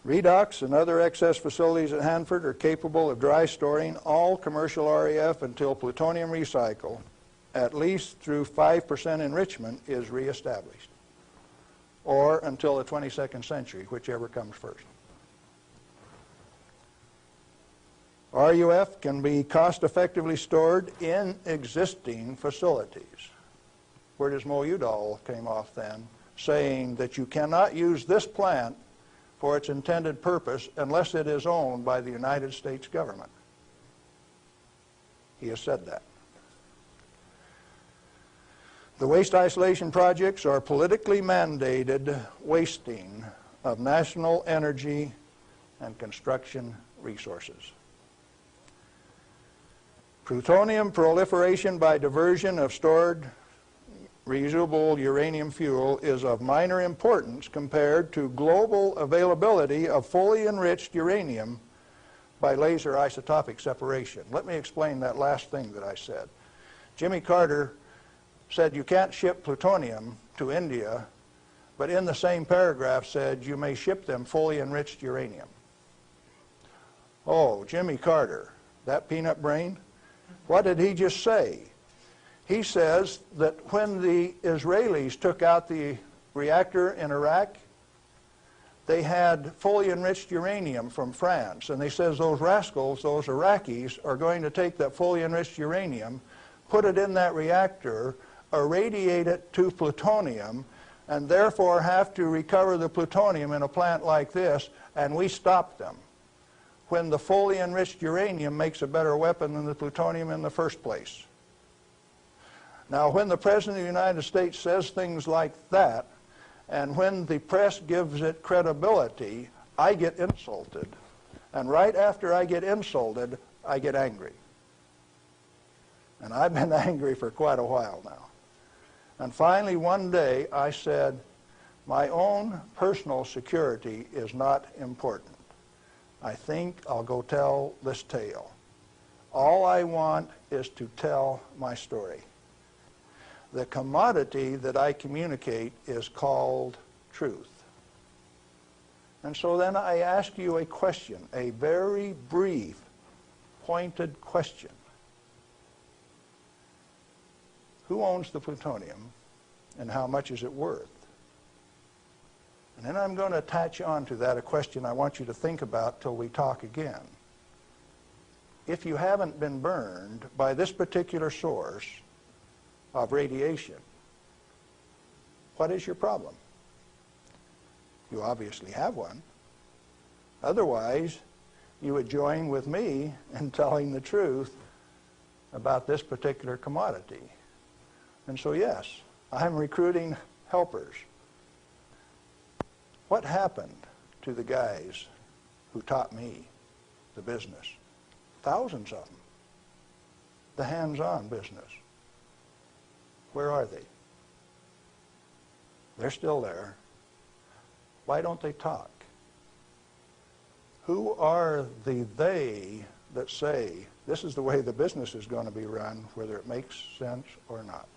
B: Redox and other excess facilities at Hanford are capable of dry storing all commercial REF until plutonium recycle, at least through 5% enrichment, is reestablished, or until the 22nd century, whichever comes first. RUF can be cost-effectively stored in existing facilities. Where does Mo Udall came off then, saying that you cannot use this plant for its intended purpose unless it is owned by the United States government. He has said that. The waste isolation projects are politically mandated wasting of national energy and construction resources. Plutonium proliferation by diversion of stored reusable uranium fuel is of minor importance compared to global availability of fully enriched uranium by laser isotopic separation. Let me explain that last thing that I said. Jimmy Carter said you can't ship plutonium to India but in the same paragraph said you may ship them fully enriched uranium. Oh, Jimmy Carter, that peanut brain, what did he just say? He says that when the Israelis took out the reactor in Iraq, they had fully enriched uranium from France, and they says those rascals, those Iraqis, are going to take that fully enriched uranium, put it in that reactor, irradiate it to plutonium, and therefore have to recover the plutonium in a plant like this, and we stopped them when the fully enriched uranium makes a better weapon than the plutonium in the first place. Now, when the President of the United States says things like that, and when the press gives it credibility, I get insulted. And right after I get insulted, I get angry. And I've been angry for quite a while now. And finally, one day, I said, my own personal security is not important. I think I'll go tell this tale. All I want is to tell my story. The commodity that I communicate is called truth. And so then I ask you a question, a very brief, pointed question. Who owns the plutonium, and how much is it worth? And then I'm going to attach on to that a question I want you to think about till we talk again. If you haven't been burned by this particular source of radiation, what is your problem? You obviously have one. Otherwise, you would join with me in telling the truth about this particular commodity. And so yes, I'm recruiting helpers. What happened to the guys who taught me the business? Thousands of them. The hands-on business. Where are they? They're still there. Why don't they talk? Who are the they that say this is the way the business is going to be run, whether it makes sense or not?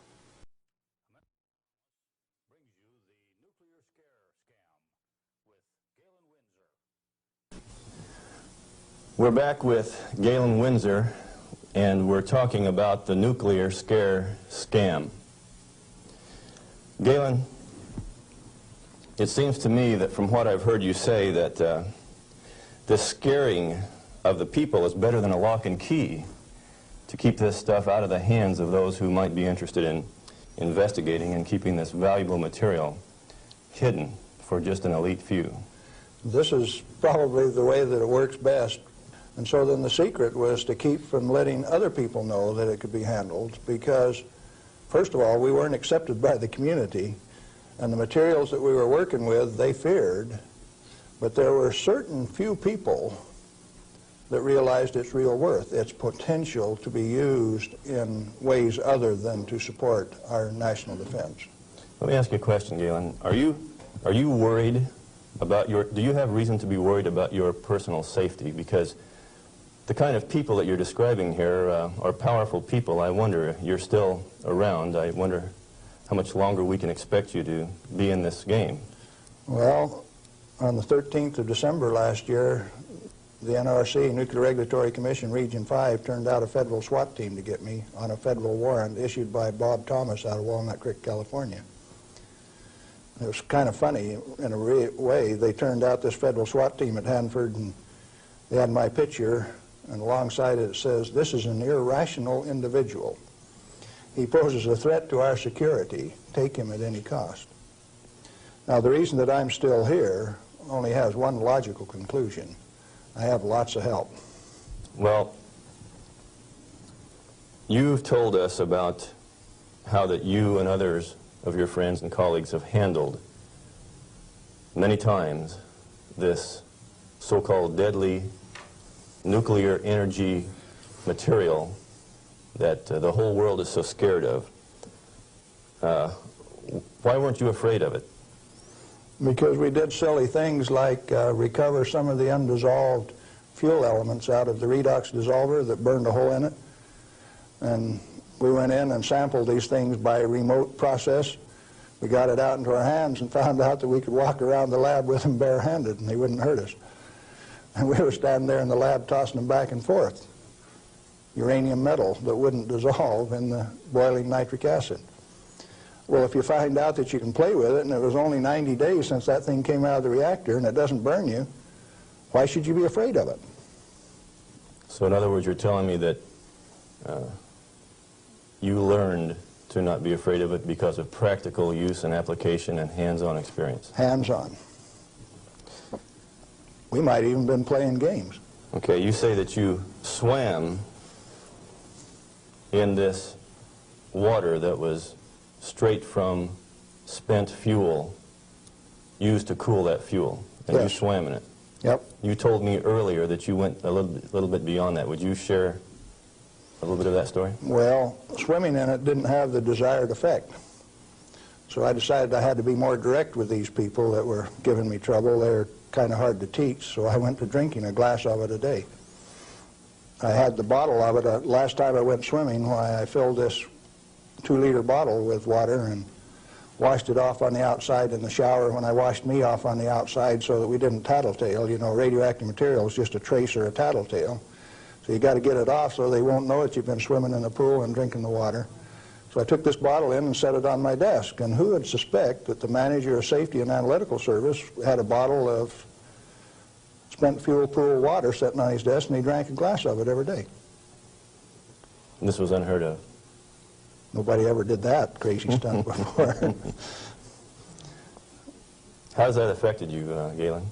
C: Brings you the nuclear scare scam with Galen Winsor.
A: We're back with Galen Winsor, and we're talking about the nuclear scare scam. Galen, it seems to me that from what I've heard you say that the scaring of the people is better than a lock and key to keep this stuff out of the hands of those who might be interested in investigating and keeping this valuable material hidden for just an elite few.
B: This is probably the way that it works best. And so then the secret was to keep from letting other people know that it could be handled, because first of all, we weren't accepted by the community, and the materials that we were working with, they feared, but there were certain few people that realized its real worth, its potential to be used in ways other than to support our national defense.
A: Let me ask you a question, Galen. Are you worried about do you have reason to be worried about your personal safety? Because the kind of people that you're describing here are powerful people. I wonder, you're still around. I wonder how much longer we can expect you to be in this game.
B: Well, on the 13th of December last year, the NRC, Nuclear Regulatory Commission, Region 5, turned out a federal SWAT team to get me on a federal warrant issued by Bob Thomas out of Walnut Creek, California. It was kind of funny in a way. They turned out this federal SWAT team at Hanford, and they had my picture, and alongside it says, "This is an irrational individual. He poses a threat to our security. Take him at any cost." Now, the reason that I'm still here only has one logical conclusion. I have lots of help.
A: Well, you've told us about how that you and others of your friends and colleagues have handled many times this so-called deadly nuclear energy material that the whole world is so scared of. Why weren't you afraid of it?
B: Because we did silly things like recover some of the undissolved fuel elements out of the redox dissolver that burned a hole in it. And we went in and sampled these things by remote process. We got it out into our hands and found out that we could walk around the lab with them barehanded and they wouldn't hurt us. And we were standing there in the lab tossing them back and forth. Uranium metal that wouldn't dissolve in the boiling nitric acid. Well, if you find out that you can play with it, and it was only 90 days since that thing came out of the reactor and it doesn't burn you, why should you be afraid of it?
A: So in other words, you're telling me that you learned to not be afraid of it because of practical use and application and hands-on experience.
B: Hands-on. We might even been playing games.
A: Okay, you say that you swam in this water that was straight from spent fuel used to cool that fuel, and
B: Yes.
A: you swam in it.
B: Yep.
A: You told me earlier that you went a little bit beyond that. Would you share a little bit of that story?
B: Well, swimming in it didn't have the desired effect. So I decided I had to be more direct with these people that were giving me trouble. They're kind of hard to teach, so I went to drinking a glass of it a day. I had the bottle of it. Last time I went swimming, why I filled this 2-liter bottle with water and washed it off on the outside in the shower when I washed me off on the outside so that we didn't tattletale. You know, radioactive material is just a trace or a tattletale. So you got to get it off so they won't know that you've been swimming in the pool and drinking the water. So I took this bottle in and set it on my desk. And who would suspect that the manager of safety and analytical service had a bottle of spent fuel pool water sitting on his desk, and he drank a glass of it every day.
A: And this was unheard of.
B: Nobody ever did that crazy stunt before.
A: How has that affected you, Galen?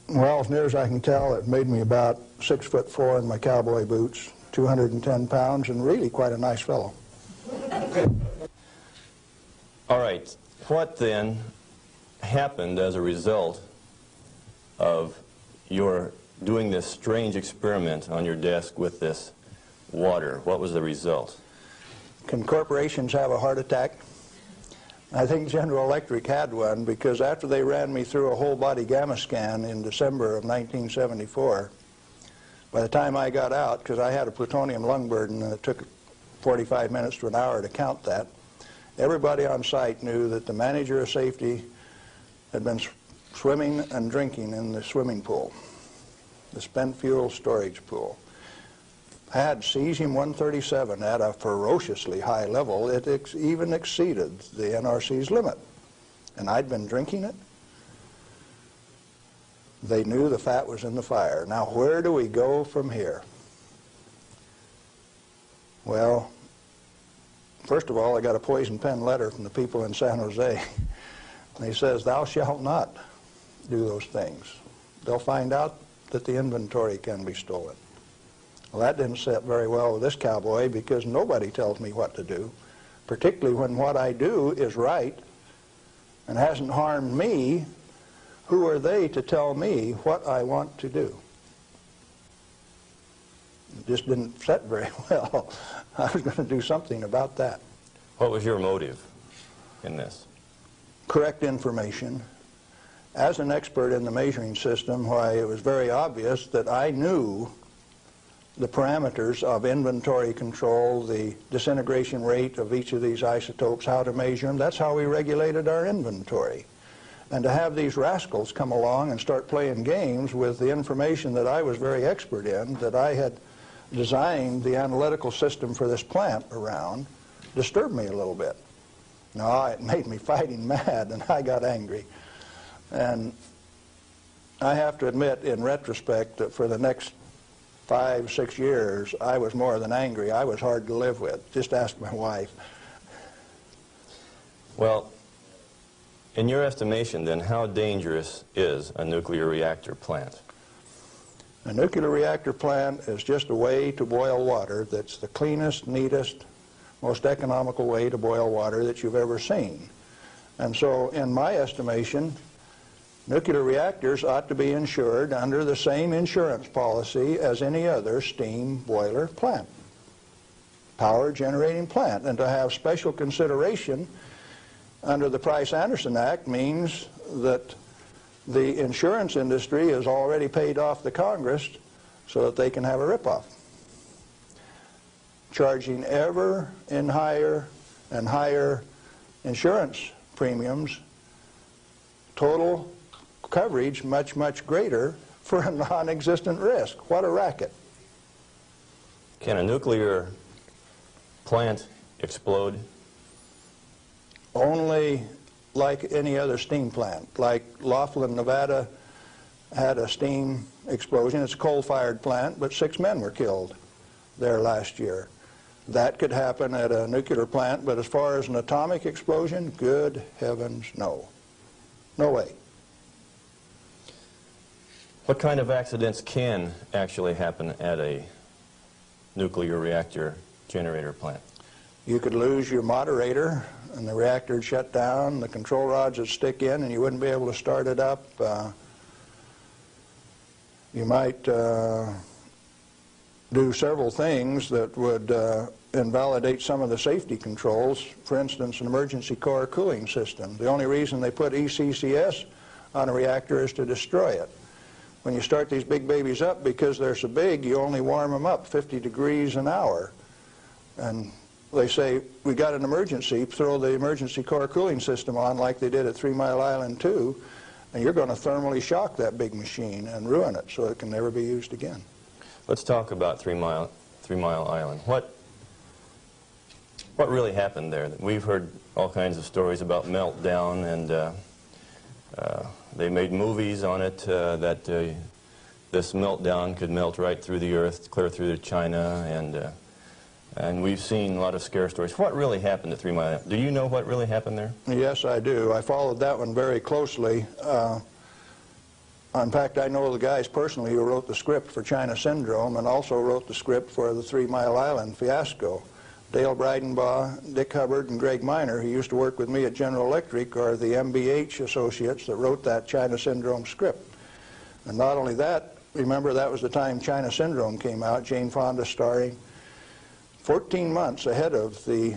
B: Well, as near as I can tell, it made me about 6'4" in my cowboy boots, 210 pounds, and really quite a nice fellow.
A: All right. What then happened as a result of your doing this strange experiment on your desk with this water? What was the result?
B: Can corporations have a heart attack? I think General Electric had one, because after they ran me through a whole body gamma scan in December of 1974, by the time I got out, because I had a plutonium lung burden and it took 45 minutes to an hour to count that, everybody on site knew that the manager of safety had been swimming and drinking in the swimming pool, the spent fuel storage pool. Had cesium-137 at a ferociously high level. It even exceeded the NRC's limit. And I'd been drinking it. They knew the fat was in the fire. Now, where do we go from here? Well, first of all, I got a poison pen letter from the people in San Jose. And he says, "Thou shalt not do those things. They'll find out that the inventory can be stolen." Well, that didn't sit very well with this cowboy, because nobody tells me what to do, particularly when what I do is right and hasn't harmed me. Who are they to tell me what I want to do? It just didn't sit very well. I was going to do something about that.
A: What was your motive in this?
B: Correct information. As an expert in the measuring system, why, it was very obvious that I knew the parameters of inventory control, the disintegration rate of each of these isotopes, how to measure them. That's how we regulated our inventory. And to have these rascals come along and start playing games with the information that I was very expert in, that I had designed the analytical system for this plant around, disturbed me a little bit. No, it made me fighting mad, and I got angry. And I have to admit, in retrospect, that for the next 5, 6 years, I was more than angry. I was hard to live with. Just ask my wife.
A: Well, in your estimation, then, how dangerous is a nuclear reactor plant?
B: A nuclear reactor plant is just a way to boil water that's the cleanest, neatest, most economical way to boil water that you've ever seen. And so, in my estimation, nuclear reactors ought to be insured under the same insurance policy as any other steam boiler plant, power generating plant. And to have special consideration under the Price-Anderson Act means that the insurance industry has already paid off the Congress so that they can have a ripoff, charging ever in higher and higher insurance premiums, total coverage much, much greater for a non-existent risk. What a racket.
A: Can a nuclear plant explode?
B: Only like any other steam plant. Like Laughlin, Nevada had a steam explosion. It's a coal-fired plant, but 6 men were killed there last year. That could happen at a nuclear plant, but as far as an atomic explosion, good heavens, no. No way.
A: What kind of accidents can actually happen at a nuclear reactor generator plant?
B: You could lose your moderator and the reactor would shut down, the control rods would stick in and you wouldn't be able to start it up. You might do several things that would invalidate some of the safety controls. For instance, an emergency core cooling system. The only reason they put ECCS on a reactor is to destroy it. When you start these big babies up, because they're so big, you only warm them up 50 degrees an hour. And they say, we got an emergency, throw the emergency core cooling system on like they did at 3 Mile Island 2, and you're going to thermally shock that big machine and ruin it so it can never be used again.
A: Let's talk about 3 Mile Island. What really happened there? We've heard all kinds of stories about meltdown, and they made movies on it that this meltdown could melt right through the earth, clear through to China, and we've seen a lot of scare stories. What really happened at 3 Mile Island? Do you know what really happened there?
B: Yes, I do. I followed that one very closely. In fact, I know the guys personally who wrote the script for China Syndrome and also wrote the script for the 3 Mile Island fiasco. Dale Breidenbaugh, Dick Hubbard, and Greg Miner, who used to work with me at General Electric, are the MBH associates that wrote that China Syndrome script. And not only that, remember that was the time China Syndrome came out, Jane Fonda starring. 14 months ahead of the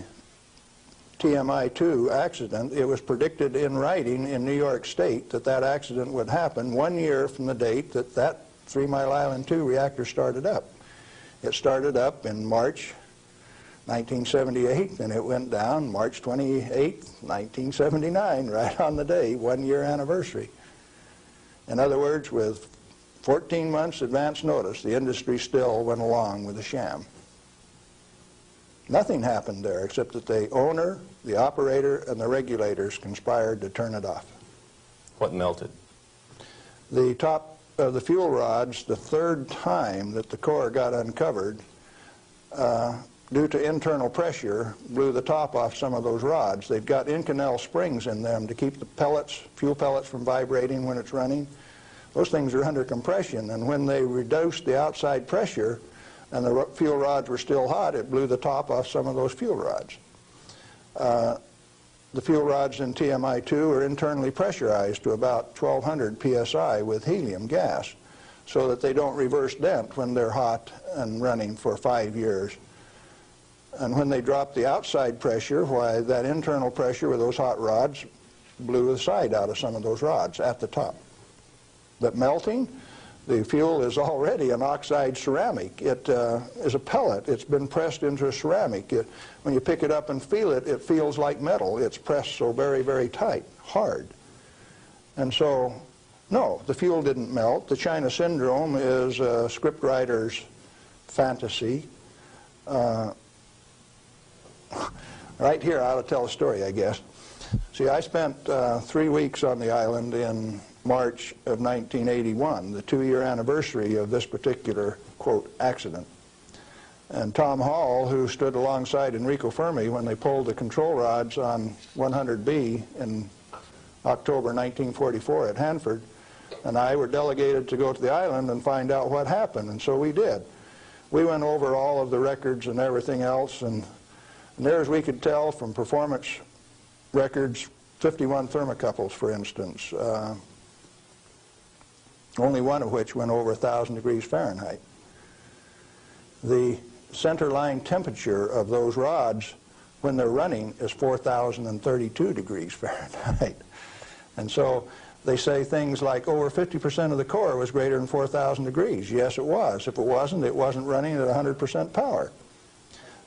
B: TMI-2 accident, it was predicted in writing in New York State that that accident would happen 1 year from the date that that 3 Mile Island 2 reactor started up. It started up in March 1978, and it went down March 28, 1979, right on the day, 1 year anniversary. In other words, with 14 months advance notice, the industry still went along with the sham. Nothing happened there except that the owner, the operator, and the regulators conspired to turn it off.
A: What melted?
B: The top of the fuel rods, the third time that the core got uncovered, due to internal pressure, blew the top off some of those rods. They've got Inconel springs in them to keep the pellets, fuel pellets, from vibrating when it's running. Those things are under compression, and when they reduced the outside pressure and the fuel rods were still hot, it blew the top off some of those fuel rods. The fuel rods in TMI-2 are internally pressurized to about 1200 psi with helium gas so that they don't reverse dent when they're hot and running for 5 years. And when they drop the outside pressure, why, that internal pressure with those hot rods blew the side out of some of those rods at the top. But melting, the fuel is already an oxide ceramic. It is a pellet. It's been pressed into a ceramic. When you pick it up and feel it, it feels like metal. It's pressed so very, very tight, hard. And so, no, the fuel didn't melt. The China Syndrome is a scriptwriter's fantasy. Right here, I ought to tell a story, I guess. See, I spent 3 weeks on the island in March of 1981, the 2-year anniversary of this particular, quote, accident. And Tom Hall, who stood alongside Enrico Fermi when they pulled the control rods on 100B in October 1944 at Hanford, and I were delegated to go to the island and find out what happened, and so we did. We went over all of the records and everything else, and there, as we could tell from performance records, 51 thermocouples, for instance, only one of which went over 1,000 degrees Fahrenheit. The center line temperature of those rods when they're running is 4,032 degrees Fahrenheit. And so they say things like over 50% of the core was greater than 4,000 degrees. Yes, it was. If it wasn't running at 100% power.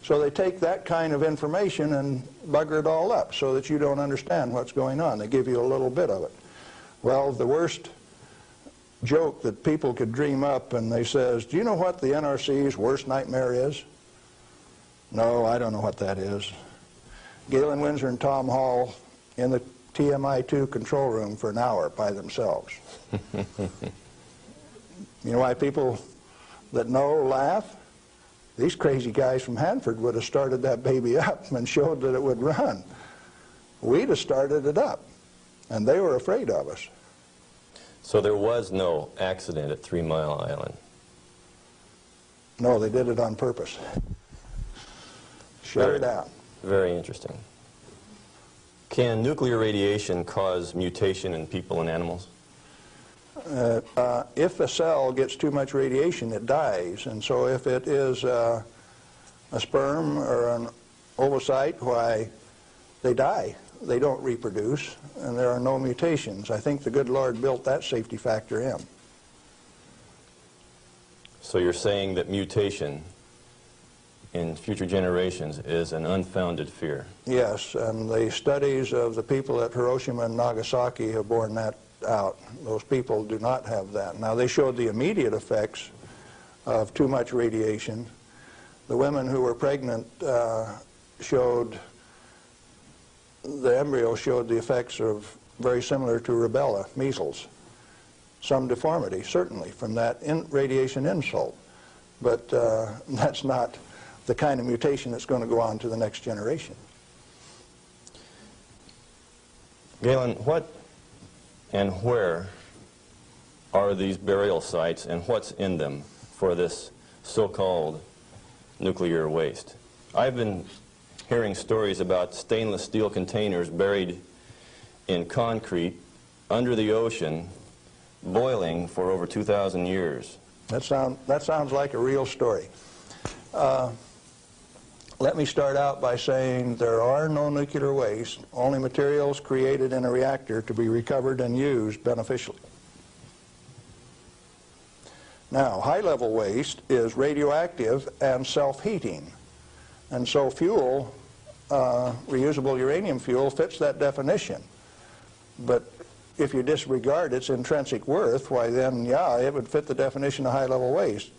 B: So they take that kind of information and bugger it all up so that you don't understand what's going on. They give you a little bit of it. Well, the worst joke that people could dream up, and they says, do you know what the NRC's worst nightmare is? No, I don't know what that is. Galen, Winsor, and Tom Hall in the TMI-2 control room for an hour by themselves. You know why people that know laugh? These crazy guys from Hanford would have started that baby up and showed that it would run. We'd have started it up, and they were afraid of us.
A: So there was no accident at 3 Mile Island?
B: No, they did it on purpose. Shut it down.
A: Very interesting. Can nuclear radiation cause mutation in people and animals?
B: If a cell gets too much radiation, it dies. And so if it is a sperm or an ovocyte, why, they die. They don't reproduce, and there are no mutations. I think the good Lord built that safety factor in.
A: So you're saying that mutation in future generations is an unfounded fear?
B: Yes, and the studies of the people at Hiroshima and Nagasaki have borne that out. Those people do not have that. Now, they showed the immediate effects of too much radiation. The women who were pregnant showed, the embryo showed the effects of very similar to rubella, measles. Some deformity, certainly, from that radiation insult. But that's not the kind of mutation that's going to go on to the next generation.
A: Galen, what and where are these burial sites, and what's in them for this so-called nuclear waste? I've been hearing stories about stainless steel containers buried in concrete under the ocean, boiling for over 2,000 years.
B: That sounds like a real story. Let me start out by saying there are no nuclear waste, only materials created in a reactor to be recovered and used beneficially. Now, high-level waste is radioactive and self-heating. And so fuel, reusable uranium fuel, fits that definition. But if you disregard its intrinsic worth, why then, yeah, it would fit the definition of high-level waste.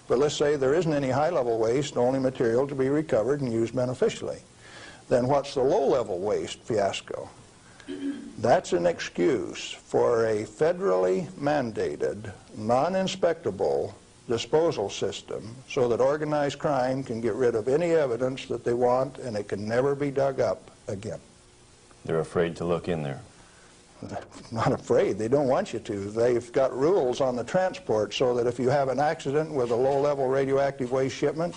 B: But let's say there isn't any high-level waste, only material to be recovered and used beneficially. Then what's the low-level waste fiasco? That's an excuse for a federally mandated, non-inspectable disposal system so that organized crime can get rid of any evidence that they want, and it can never be dug up again.
A: They're afraid to look in there.
B: Not afraid. They don't want you to. They've got rules on the transport so that if you have an accident with a low-level radioactive waste shipment,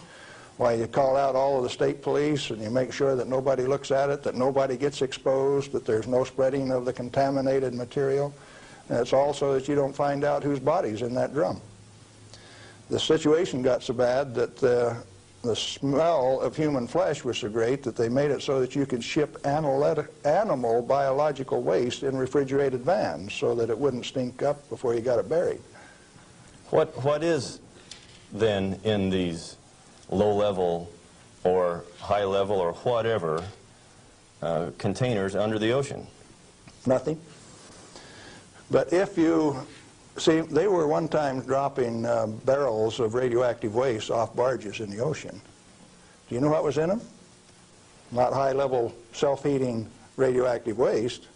B: why, you call out all of the state police and you make sure that nobody looks at it, that nobody gets exposed, that there's no spreading of the contaminated material. And it's also that you don't find out whose body's in that drum. The situation got so bad that the smell of human flesh was so great that they made it so that you could ship animal biological waste in refrigerated vans so that it wouldn't stink up before you got it buried.
A: What is then in these low-level or high-level or whatever containers under the ocean?
B: Nothing. But if you see, they were one time dropping barrels of radioactive waste off barges in the ocean. Do you know what was in them? Not high-level self-heating radioactive waste.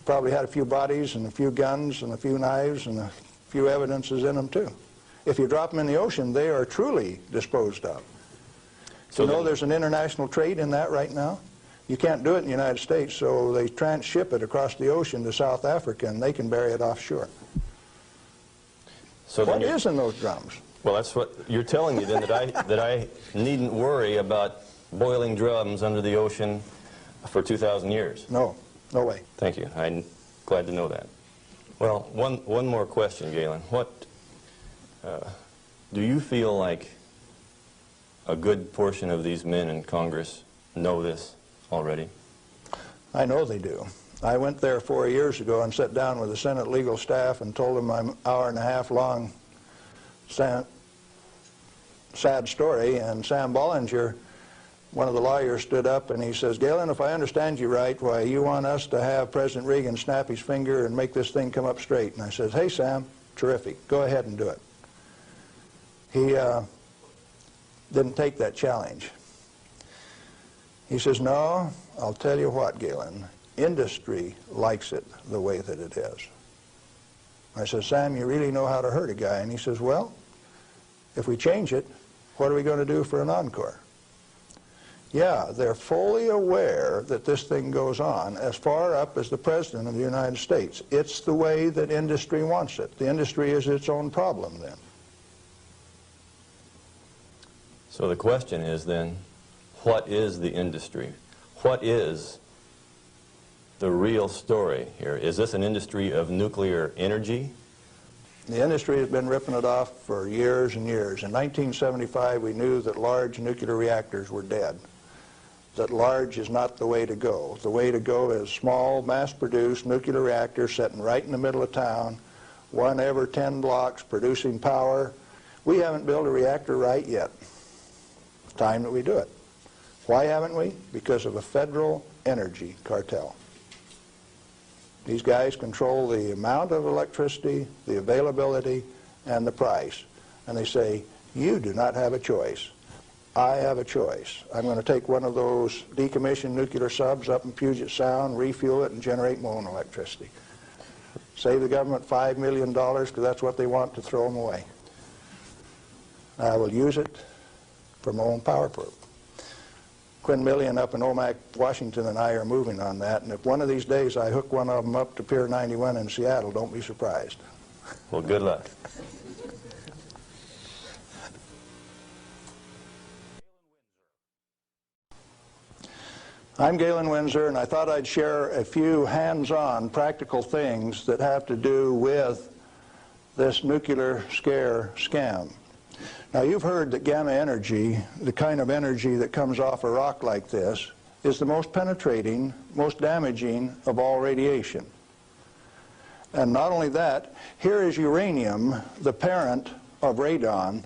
B: Probably had a few bodies and a few guns and a few knives and a few evidences in them too. If you drop them in the ocean, they are truly disposed of. So you know there's an international trade in that right now? You can't do it in the United States, so they transship it across the ocean to South Africa, and they can bury it offshore.
A: So
B: what is in those drums?
A: Well, that's what you're telling me then, that I needn't worry about boiling drums under the ocean for 2,000 years.
B: No, no way.
A: Thank you. I'm glad to know that. Well, one more question, Galen. What do you feel like a good portion of these men in Congress know this already?
B: I know they do. I went there 4 years ago and sat down with the Senate legal staff and told them my hour-and-a-half-long sad story, and Sam Bollinger one of the lawyers stood up and he says, Galen, if I understand you right, why, you want us to have President Reagan snap his finger and make this thing come up straight. And I says, hey, Sam, terrific. Go ahead and do it. He didn't take that challenge. He says, no, I'll tell you what, Galen, industry likes it the way that it is. I said, Sam, you really know how to hurt a guy. And he says, well, if we change it, what are we going to do for an encore? Yeah, they're fully aware that this thing goes on as far up as the President of the United States. It's the way that industry wants it. The industry is its own problem then.
A: So the question is then, what is the industry? What is the real story here? Is this an industry of nuclear energy?
B: The industry has been ripping it off for years and years. In 1975, we knew that large nuclear reactors were dead, that large is not the way to go. The way to go is small, mass-produced nuclear reactors sitting right in the middle of town, one every 10 blocks, producing power. We haven't built a reactor right yet. It's time that we do it. Why haven't we? Because of a federal energy cartel. These guys control the amount of electricity, the availability, and the price. And they say, you do not have a choice. I have a choice. I'm going to take one of those decommissioned nuclear subs up in Puget Sound, refuel it, and generate my own electricity. Save the government $5 million because that's what they want to throw them away. I will use it for my own power plant. Quinn Millian up in Omak, Washington, and I are moving on that, and if one of these days I hook one of them up to Pier 91 in Seattle, don't be surprised.
A: Well, good luck.
B: I'm Galen Winsor, and I thought I'd share a few hands-on practical things that have to do with this nuclear scare scam. Now, you've heard that gamma energy, the kind of energy that comes off a rock like this, is the most penetrating, most damaging of all radiation. And not only that, here is uranium, the parent of radon,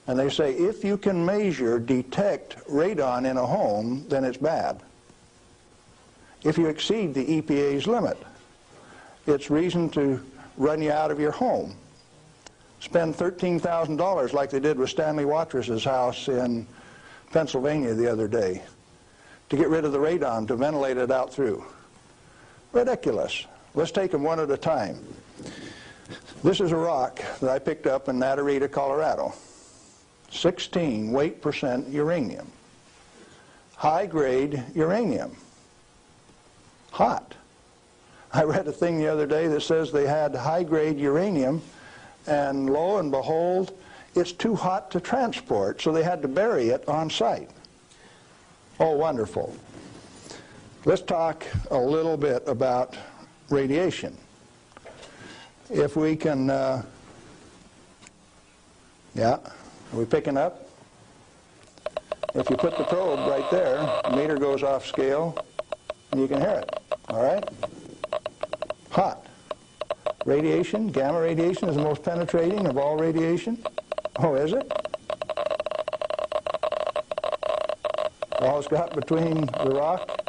B: and they say if you can measure, detect radon in a home, then it's bad. If you exceed the EPA's limit, it's reason to run you out of your home. Spend $13,000 like they did with Stanley Watrous' house in Pennsylvania the other day to get rid of the radon, to ventilate it out through. Ridiculous. Let's take them one at a time. This is a rock that I picked up in Natarita, Colorado. 16 weight percent uranium. High-grade uranium. Hot. I read a thing the other day that says they had high-grade uranium, and lo and behold, it's too hot to transport, so they had to bury it on site. Oh, wonderful. Let's talk a little bit about radiation. If we can, yeah, are we picking up? If you put the probe right there, the meter goes off scale, and you can hear it, all right? Hot. Radiation, gamma radiation is the most penetrating of all radiation. Oh, is it? All it's got between the rock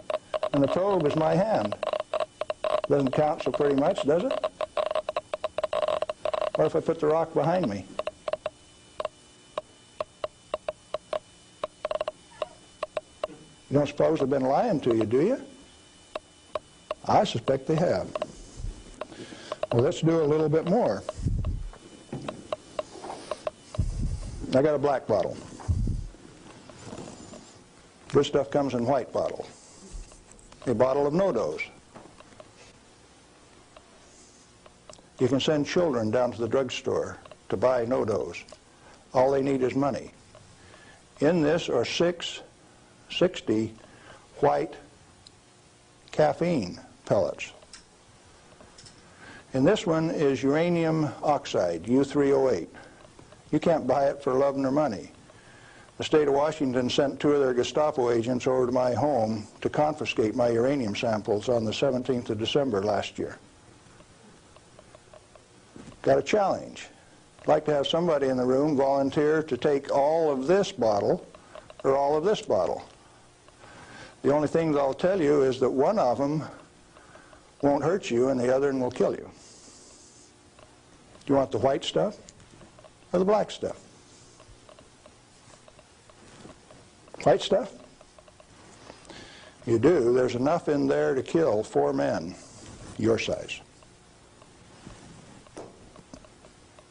B: and the probe is my hand. Doesn't count so pretty much, does it? What if I put the rock behind me? You don't suppose they've been lying to you, do you? I suspect they have. Well, let's do a little bit more. I got a black bottle. This stuff comes in white bottle. A bottle of no-dose. You can send children down to the drugstore to buy no-dose. All they need is money. In this are 660 white caffeine pellets. And this one is uranium oxide, U3O8. You can't buy it for love nor money. The state of Washington sent 2 of their Gestapo agents over to my home to confiscate my uranium samples on the 17th of December last year. Got a challenge. I'd like to have somebody in the room volunteer to take all of this bottle or all of this bottle. The only thing I'll tell you is that one of them won't hurt you and the other one will kill you. Do you want the white stuff or the black stuff? White stuff? You do. There's enough in there to kill 4 men your size.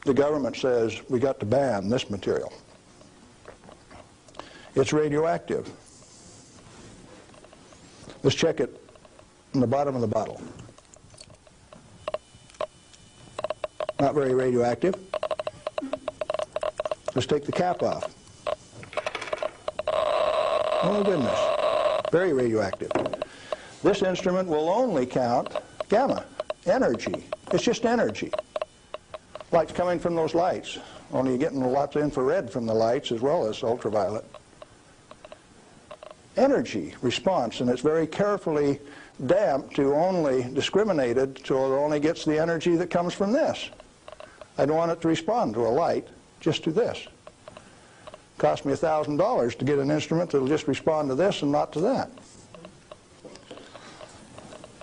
B: The government says we got to ban this material. It's radioactive. Let's check it in the bottom of the bottle. Not very radioactive. Let's take the cap off. Oh goodness, very radioactive. This instrument will only count gamma, energy. It's just energy. Light's coming from those lights, only you're getting lots of infrared from the lights as well as ultraviolet. Energy response, and it's very carefully damped to only discriminated so it only gets the energy that comes from this. I don't want it to respond to a light, just to this. Cost me $1,000 to get an instrument that will just respond to this and not to that.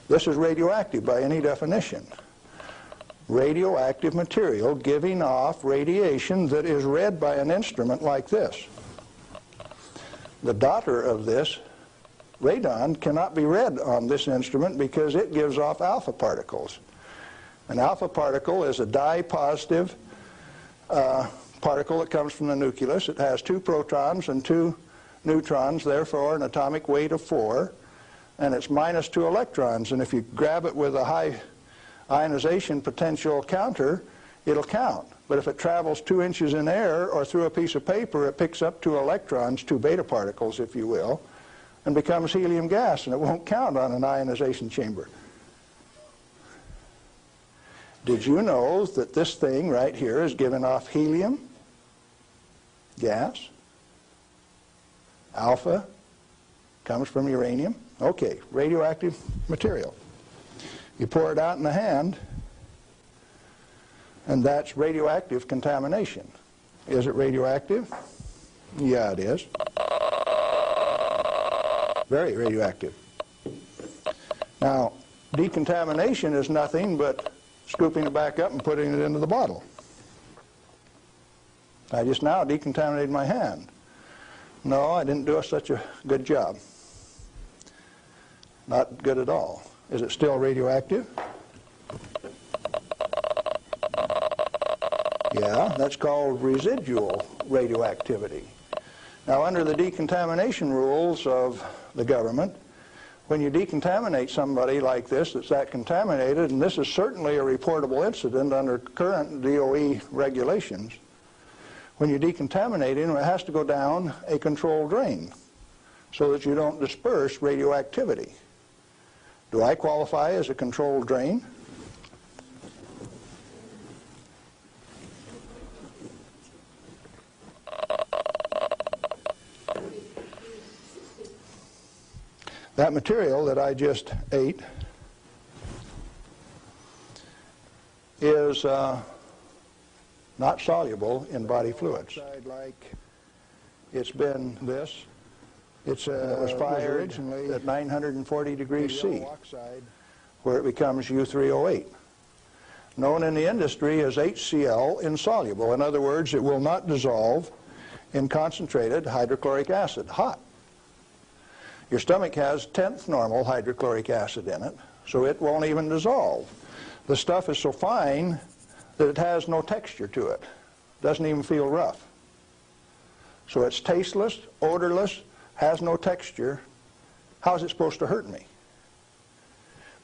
B: This is radioactive by any definition. Radioactive material giving off radiation that is read by an instrument like this. The daughter of this, radon, cannot be read on this instrument because it gives off alpha particles. An alpha particle is a dye-positive particle that comes from the nucleus. It has 2 protons and 2 neutrons, therefore an atomic weight of 4, and it's minus 2 electrons. And if you grab it with a high ionization potential counter, it'll count. But if it travels 2 inches in air or through a piece of paper, it picks up 2 electrons, 2 beta particles, if you will, and becomes helium gas, and it won't count on an ionization chamber. Did you know that this thing right here is giving off helium gas? Alpha comes from uranium. Okay, radioactive material. You pour it out in the hand, and that's radioactive contamination. Is it radioactive? Yeah, it is. Very radioactive. Now, decontamination is nothing but scooping it back up and putting it into the bottle. I just now decontaminated my hand. No, I didn't do such a good job. Not good at all. Is it still radioactive? Yeah, that's called residual radioactivity. Now, under the decontamination rules of the government, when you decontaminate somebody like this that's that contaminated, and this is certainly a reportable incident under current DOE regulations, when you decontaminate him, it has to go down a controlled drain so that you don't disperse radioactivity. Do I qualify as a controlled drain? That material that I just ate is not soluble in body fluids. Like it's been this. It was fired originally at 940 degrees C, where it becomes U3O8. Known in the industry as HCl insoluble. In other words, it will not dissolve in concentrated hydrochloric acid, hot. Your stomach has 10th normal hydrochloric acid in it, so it won't even dissolve. The stuff is so fine that it has no texture to it. Doesn't even feel rough. So it's tasteless, odorless, has no texture. How's it supposed to hurt me?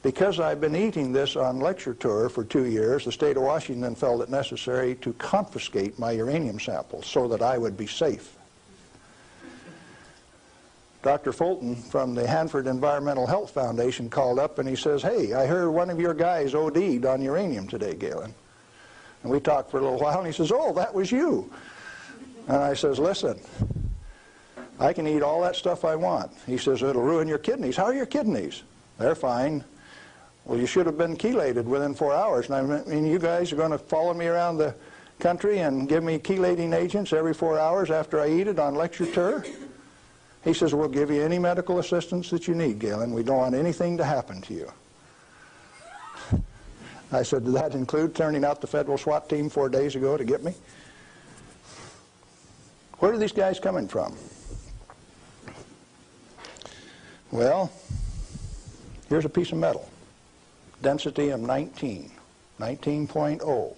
B: Because I've been eating this on lecture tour for 2 years, the state of Washington felt it necessary to confiscate my uranium samples so that I would be safe. Dr. Fulton from the Hanford Environmental Health Foundation called up and he says, "Hey, I heard one of your guys OD'd on uranium today, Galen." And we talked for a little while and he says, "Oh, that was you." And I says, "Listen, I can eat all that stuff I want." He says, "It'll ruin your kidneys." "How are your kidneys?" "They're fine." "Well, you should have been chelated within 4 hours. And I mean, you guys are going to follow me around the country and give me chelating agents every 4 hours after I eat it on lecture tour?" He says, we'll give you any medical assistance that you need, Galen. We don't want anything to happen to you. I said, did that include turning out the federal SWAT team 4 days ago to get me? Where are these guys coming from? Well, here's a piece of metal. Density of 19.0.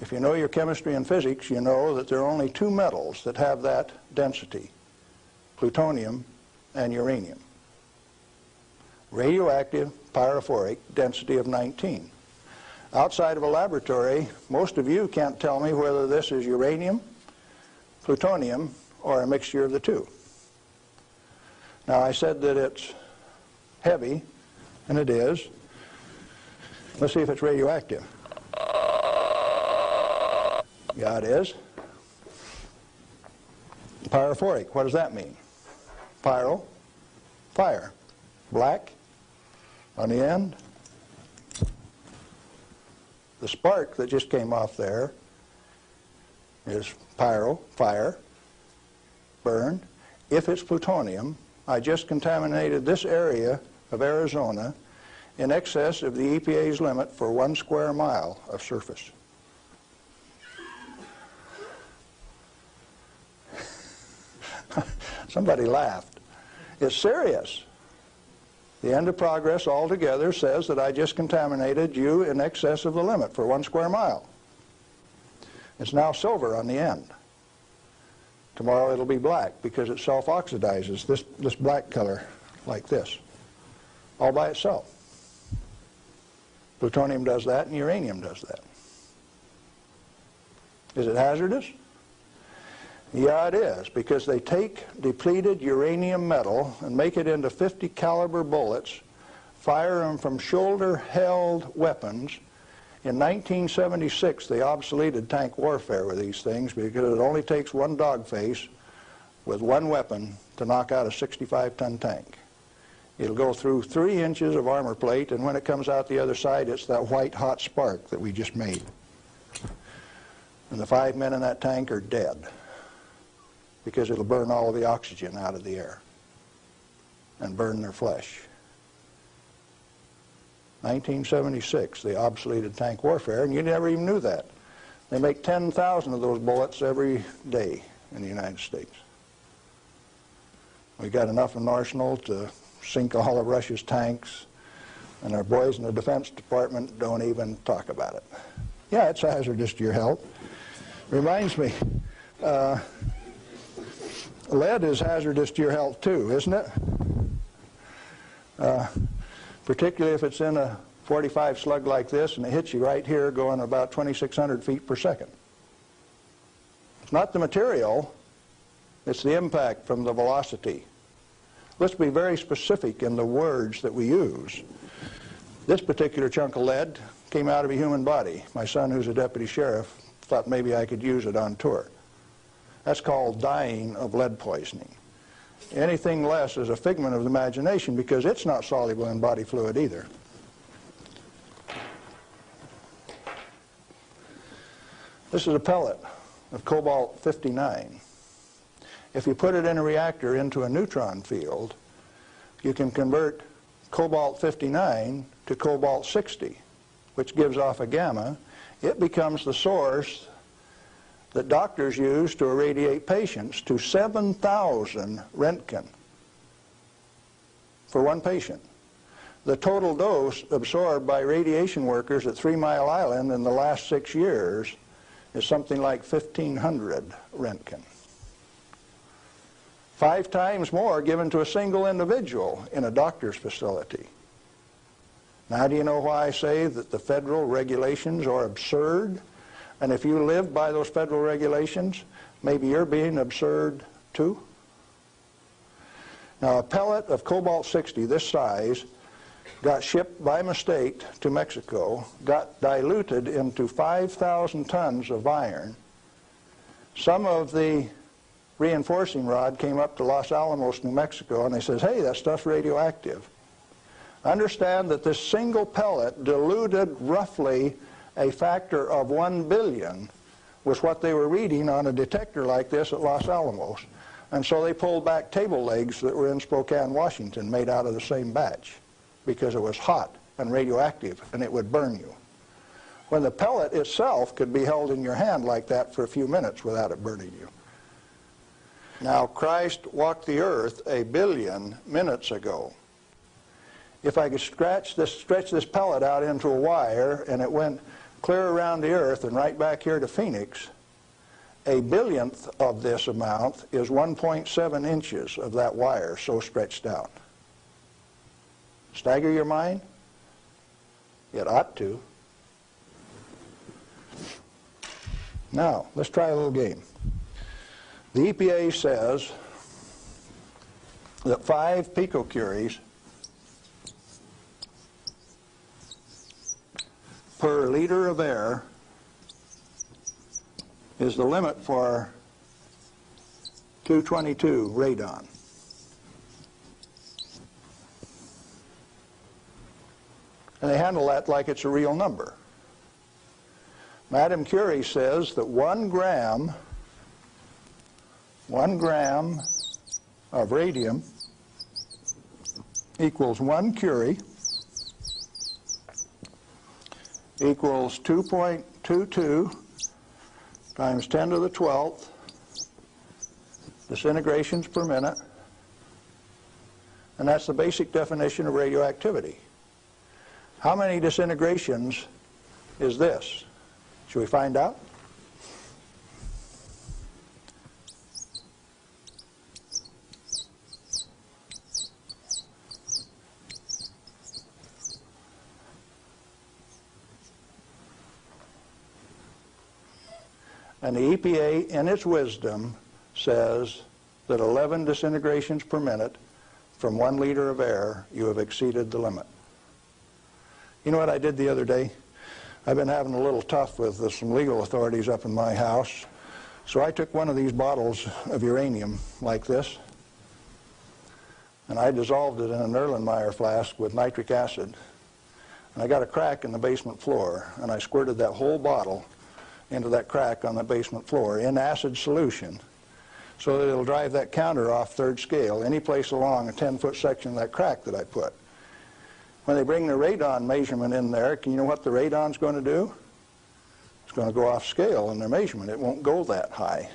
B: If you know your chemistry and physics, you know that there are only two metals that have that density: plutonium and uranium. Radioactive, pyrophoric, density of 19. Outside of a laboratory, most of you can't tell me whether this is uranium, plutonium, or a mixture of the two. Now, I said that it's heavy, and it is. Let's see if it's radioactive. Yeah, it is. Pyrophoric, what does that mean? Pyro, fire. Black on the end. The spark that just came off there is pyro, fire, burn. If it's plutonium, I just contaminated this area of Arizona in excess of the EPA's limit for 1 square mile of surface. Somebody laughed. It's serious. The end of progress altogether says that I just contaminated you in excess of the limit for 1 square mile. It's now silver on the end. Tomorrow it'll be black because it self-oxidizes, this black color, like this, all by itself. Plutonium does that and uranium does that. Is it hazardous? Yeah, it is, because they take depleted uranium metal and make it into 50 caliber bullets, fire them from shoulder-held weapons. In 1976, they obsoleted tank warfare with these things because it only takes one dog face with one weapon to knock out a 65-ton tank. It'll go through 3 inches of armor plate, and when it comes out the other side, it's that white hot spark that we just made. And the 5 men in that tank are dead, because it'll burn all of the oxygen out of the air and burn their flesh. 1976, they obsoleted tank warfare, and you never even knew that. They make 10,000 of those bullets every day in the United States. We got enough in arsenal to sink all of Russia's tanks, and our boys in the Defense Department don't even talk about it. Yeah, it's hazardous to your health. Reminds me, lead is hazardous to your health too, isn't it? Particularly if it's in a 45 slug like this and it hits you right here going about 2,600 feet per second. It's not the material, it's the impact from the velocity. Let's be very specific in the words that we use. This particular chunk of lead came out of a human body. My son, who's a deputy sheriff, thought maybe I could use it on tour. That's called dying of lead poisoning. Anything less is a figment of the imagination because it's not soluble in body fluid either. This is a pellet of cobalt-59. If you put it in a reactor into a neutron field, you can convert cobalt-59 to cobalt-60, which gives off a gamma. It becomes the source that doctors use to irradiate patients to 7,000 Roentgen for one patient. The total dose absorbed by radiation workers at 3 Mile Island in the last 6 years is something like 1,500 Roentgen. 5 times more given to a single individual in a doctor's facility. Now, do you know why I say that the federal regulations are absurd? And if you live by those federal regulations, maybe you're being absurd too? Now, a pellet of cobalt-60 this size got shipped by mistake to Mexico, got diluted into 5,000 tons of iron. Some of the reinforcing rod came up to Los Alamos, New Mexico, and they says, hey, that stuff's radioactive. Understand that this single pellet diluted roughly a factor of 1 billion was what they were reading on a detector like this at Los Alamos. And so they pulled back table legs that were in Spokane, Washington, made out of the same batch, because it was hot and radioactive and it would burn you. When the pellet itself could be held in your hand like that for a few minutes without it burning you. Now, Christ walked the earth 1 billion minutes ago. If I could stretch this pellet out into a wire and it went clear around the earth and right back here to Phoenix, 1 billionth of this amount is 1.7 inches of that wire so stretched out. Stagger your mind? It ought to. Now, let's try a little game. The EPA says that 5 picocuries per liter of air is the limit for 222 radon. And they handle that like it's a real number. Madame Curie says that 1 gram of radium equals 1 curie equals 2.22 times 10 to the 12th disintegrations per minute, and that's the basic definition of radioactivity. How many disintegrations is this? Should we find out? And the EPA, in its wisdom, says that 11 disintegrations per minute from 1 liter of air, you have exceeded the limit. You know what I did the other day? I've been having a little tough with some legal authorities up in my house. So I took one of these bottles of uranium like this, and I dissolved it in an Erlenmeyer flask with nitric acid. And I got a crack in the basement floor, and I squirted that whole bottle into that crack on the basement floor in acid solution so that it'll drive that counter off 3rd scale any place along a 10-foot section of that crack that I put. When they bring the radon measurement in there, you know what the radon's going to do? It's going to go off scale in their measurement. It won't go that high.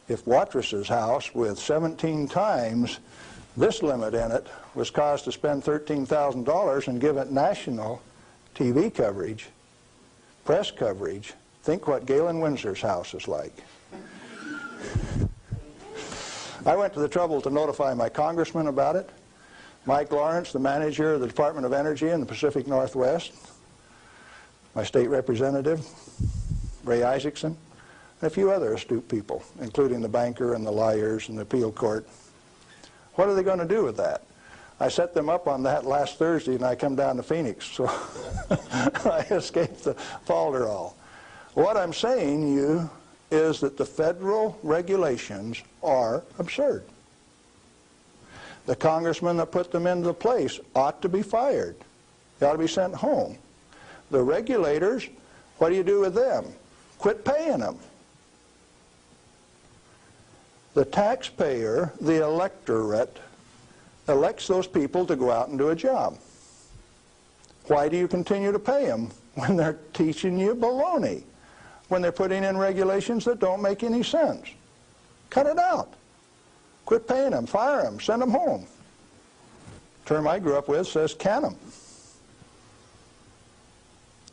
B: If Watrous' house with 17 times this limit in it was caused to spend $13,000 and give it national TV coverage, press coverage, think what Galen Winsor's house is like. I went to the trouble to notify my congressman about it. Mike Lawrence, the manager of the Department of Energy in the Pacific Northwest, my state representative, Ray Isaacson, and a few other astute people, including the banker and the lawyers and the appeal court. What are they going to do with that? I set them up on that last Thursday, and I come down to Phoenix, so I escaped the falderall. What I'm saying to you is that the federal regulations are absurd. The congressman that put them into place ought to be fired. They ought to be sent home. The regulators, what do you do with them? Quit paying them. The taxpayer, the electorate, elects those people to go out and do a job. Why do you continue to pay them when they're teaching you baloney? When they're putting in regulations that don't make any sense? Cut it out. Quit paying them, fire them, send them home. The term I grew up with says can them.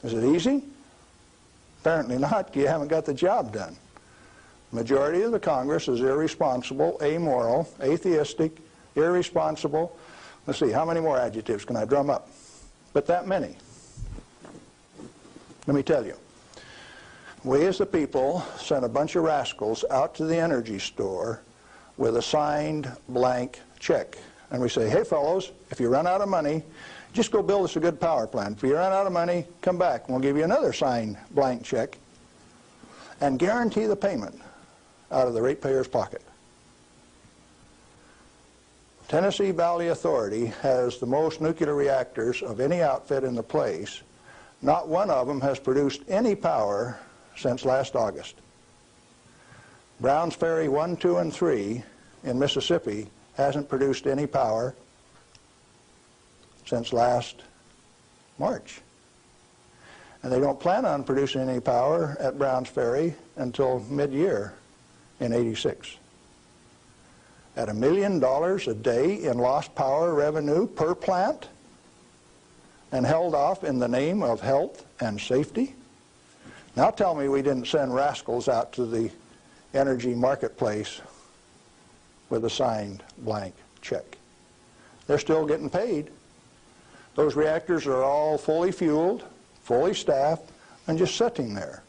B: Is it easy? Apparently not. You haven't got the job done. The majority of the Congress is irresponsible, amoral, atheistic, irresponsible. Let's see, how many more adjectives can I drum up? But that many. Let me tell you. We as the people sent a bunch of rascals out to the energy store with a signed blank check. And we say, hey fellows, if you run out of money, just go build us a good power plant. If you run out of money, come back and we'll give you another signed blank check and guarantee the payment out of the ratepayer's pocket. Tennessee Valley Authority has the most nuclear reactors of any outfit in the place. Not one of them has produced any power since last August. Browns Ferry 1, 2, and 3 in Mississippi hasn't produced any power since last March. And they don't plan on producing any power at Browns Ferry until mid-year in '86. At $1 million a day in lost power revenue per plant, and held off in the name of health and safety? Now tell me we didn't send rascals out to the energy marketplace with a signed blank check. They're still getting paid. Those reactors are all fully fueled, fully staffed, and just sitting there.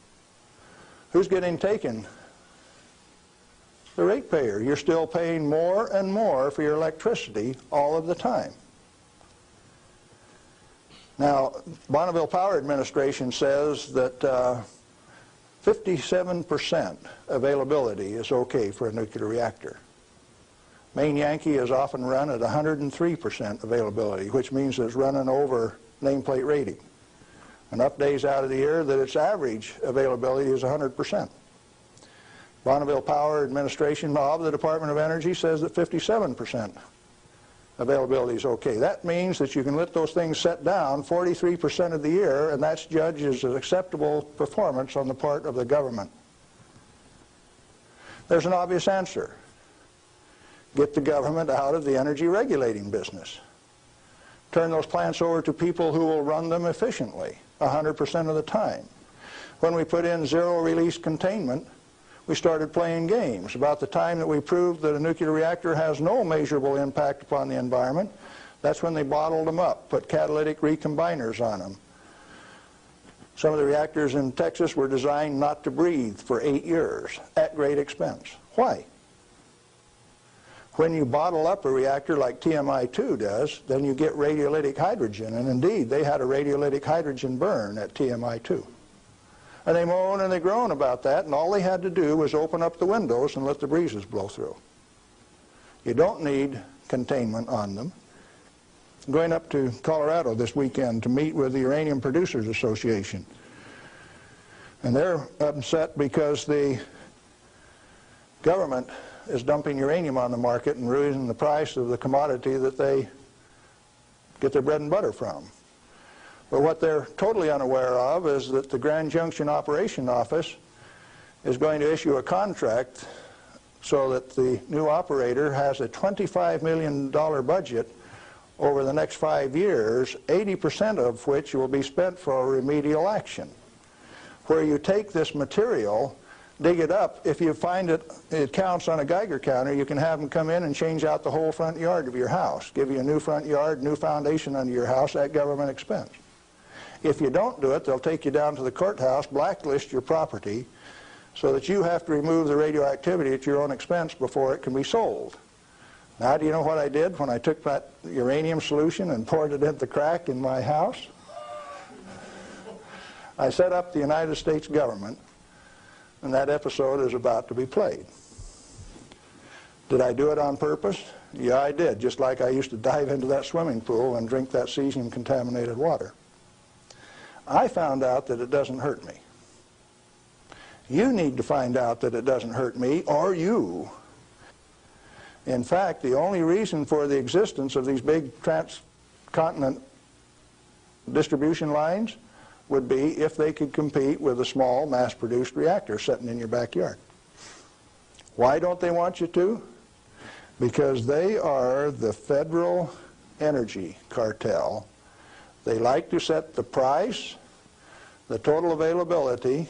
B: Who's getting taken? The ratepayer. You're still paying more and more for your electricity all of the time. Now, Bonneville Power Administration says that 57% availability is okay for a nuclear reactor. Maine Yankee is often run at 103% availability, which means it's running over nameplate rating. Enough days out of the year that its average availability is 100%. Bonneville Power Administration of the Department of Energy says that 57% availability is okay. That means that you can let those things set down 43% of the year, and that's judged as an acceptable performance on the part of the government. There's an obvious answer. Get the government out of the energy regulating business. Turn those plants over to people who will run them efficiently 100% of the time. When we put in zero-release containment, we started playing games. About the time that we proved that a nuclear reactor has no measurable impact upon the environment, that's when they bottled them up, put catalytic recombiners on them. Some of the reactors in Texas were designed not to breathe for 8 years at great expense. Why? When you bottle up a reactor like TMI-2 does, then you get radiolytic hydrogen, and indeed they had a radiolytic hydrogen burn at TMI-2. And they moan and they groan about that, and all they had to do was open up the windows and let the breezes blow through. You don't need containment on them. I'm going up to Colorado this weekend to meet with the Uranium Producers Association. And they're upset because the government is dumping uranium on the market and raising the price of the commodity that they get their bread and butter from. But what they're totally unaware of is that the Grand Junction Operation Office is going to issue a contract so that the new operator has a $25 million budget over the next 5 years, 80% of which will be spent for remedial action. Where you take this material, dig it up, if you find it counts on a Geiger counter, you can have them come in and change out the whole front yard of your house, give you a new front yard, new foundation under your house at government expense. If you don't do it, they'll take you down to the courthouse, blacklist your property, so that you have to remove the radioactivity at your own expense before it can be sold. Now, do you know what I did when I took that uranium solution and poured it into the crack in my house? I set up the United States government, and that episode is about to be played. Did I do it on purpose? Yeah, I did, just like I used to dive into that swimming pool and drink that cesium-contaminated water. I found out that it doesn't hurt me. You need to find out that it doesn't hurt me, or you. In fact, the only reason for the existence of these big transcontinent distribution lines would be if they could compete with a small mass-produced reactor sitting in your backyard. Why don't they want you to? Because they are the federal energy cartel. They like to set the price, the total availability,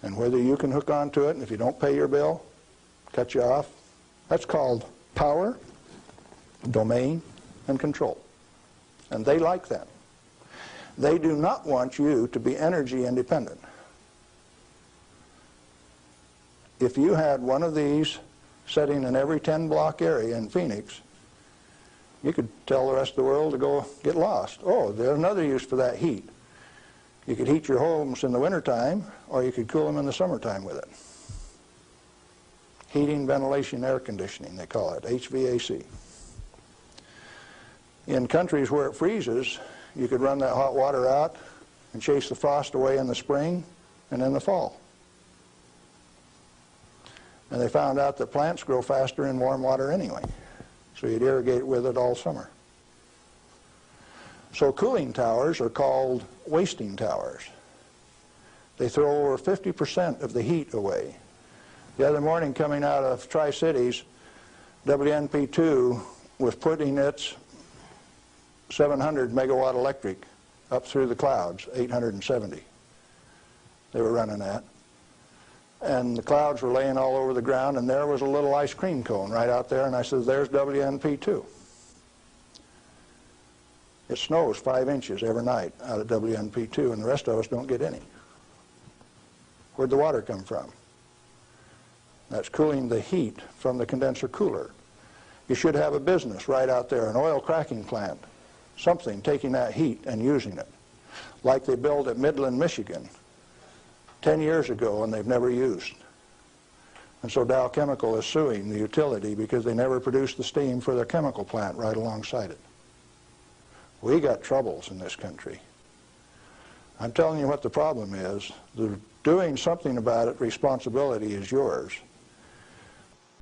B: and whether you can hook onto it, and if you don't pay your bill, cut you off. That's called power, domain, and control. And they like that. They do not want you to be energy independent. If you had one of these sitting in every 10-block area in Phoenix, you could tell the rest of the world to go get lost. Oh, there's another use for that heat. You could heat your homes in the wintertime, or you could cool them in the summertime with it. Heating, ventilation, air conditioning, they call it, HVAC. In countries where it freezes, you could run that hot water out and chase the frost away in the spring and in the fall. And they found out that plants grow faster in warm water anyway. So you'd irrigate with it all summer. So cooling towers are called wasting towers. They throw over 50% of the heat away. The other morning coming out of Tri-Cities, WNP2 was putting its 700 megawatt electric up through the clouds, 870 they were running at. And the clouds were laying all over the ground, and there was a little ice cream cone right out there, and I said, there's WNP2. It snows 5 inches every night out of WNP2, and the rest of us don't get any. Where'd the water come from? That's cooling the heat from the condenser cooler. You should have a business right out there, an oil cracking plant, something taking that heat and using it, like they built at Midland, Michigan 10 years ago and they've never used. And so Dow Chemical is suing the utility because they never produced the steam for their chemical plant right alongside it. We got troubles in this country. I'm telling you what the problem is. Doing something about it, responsibility is yours.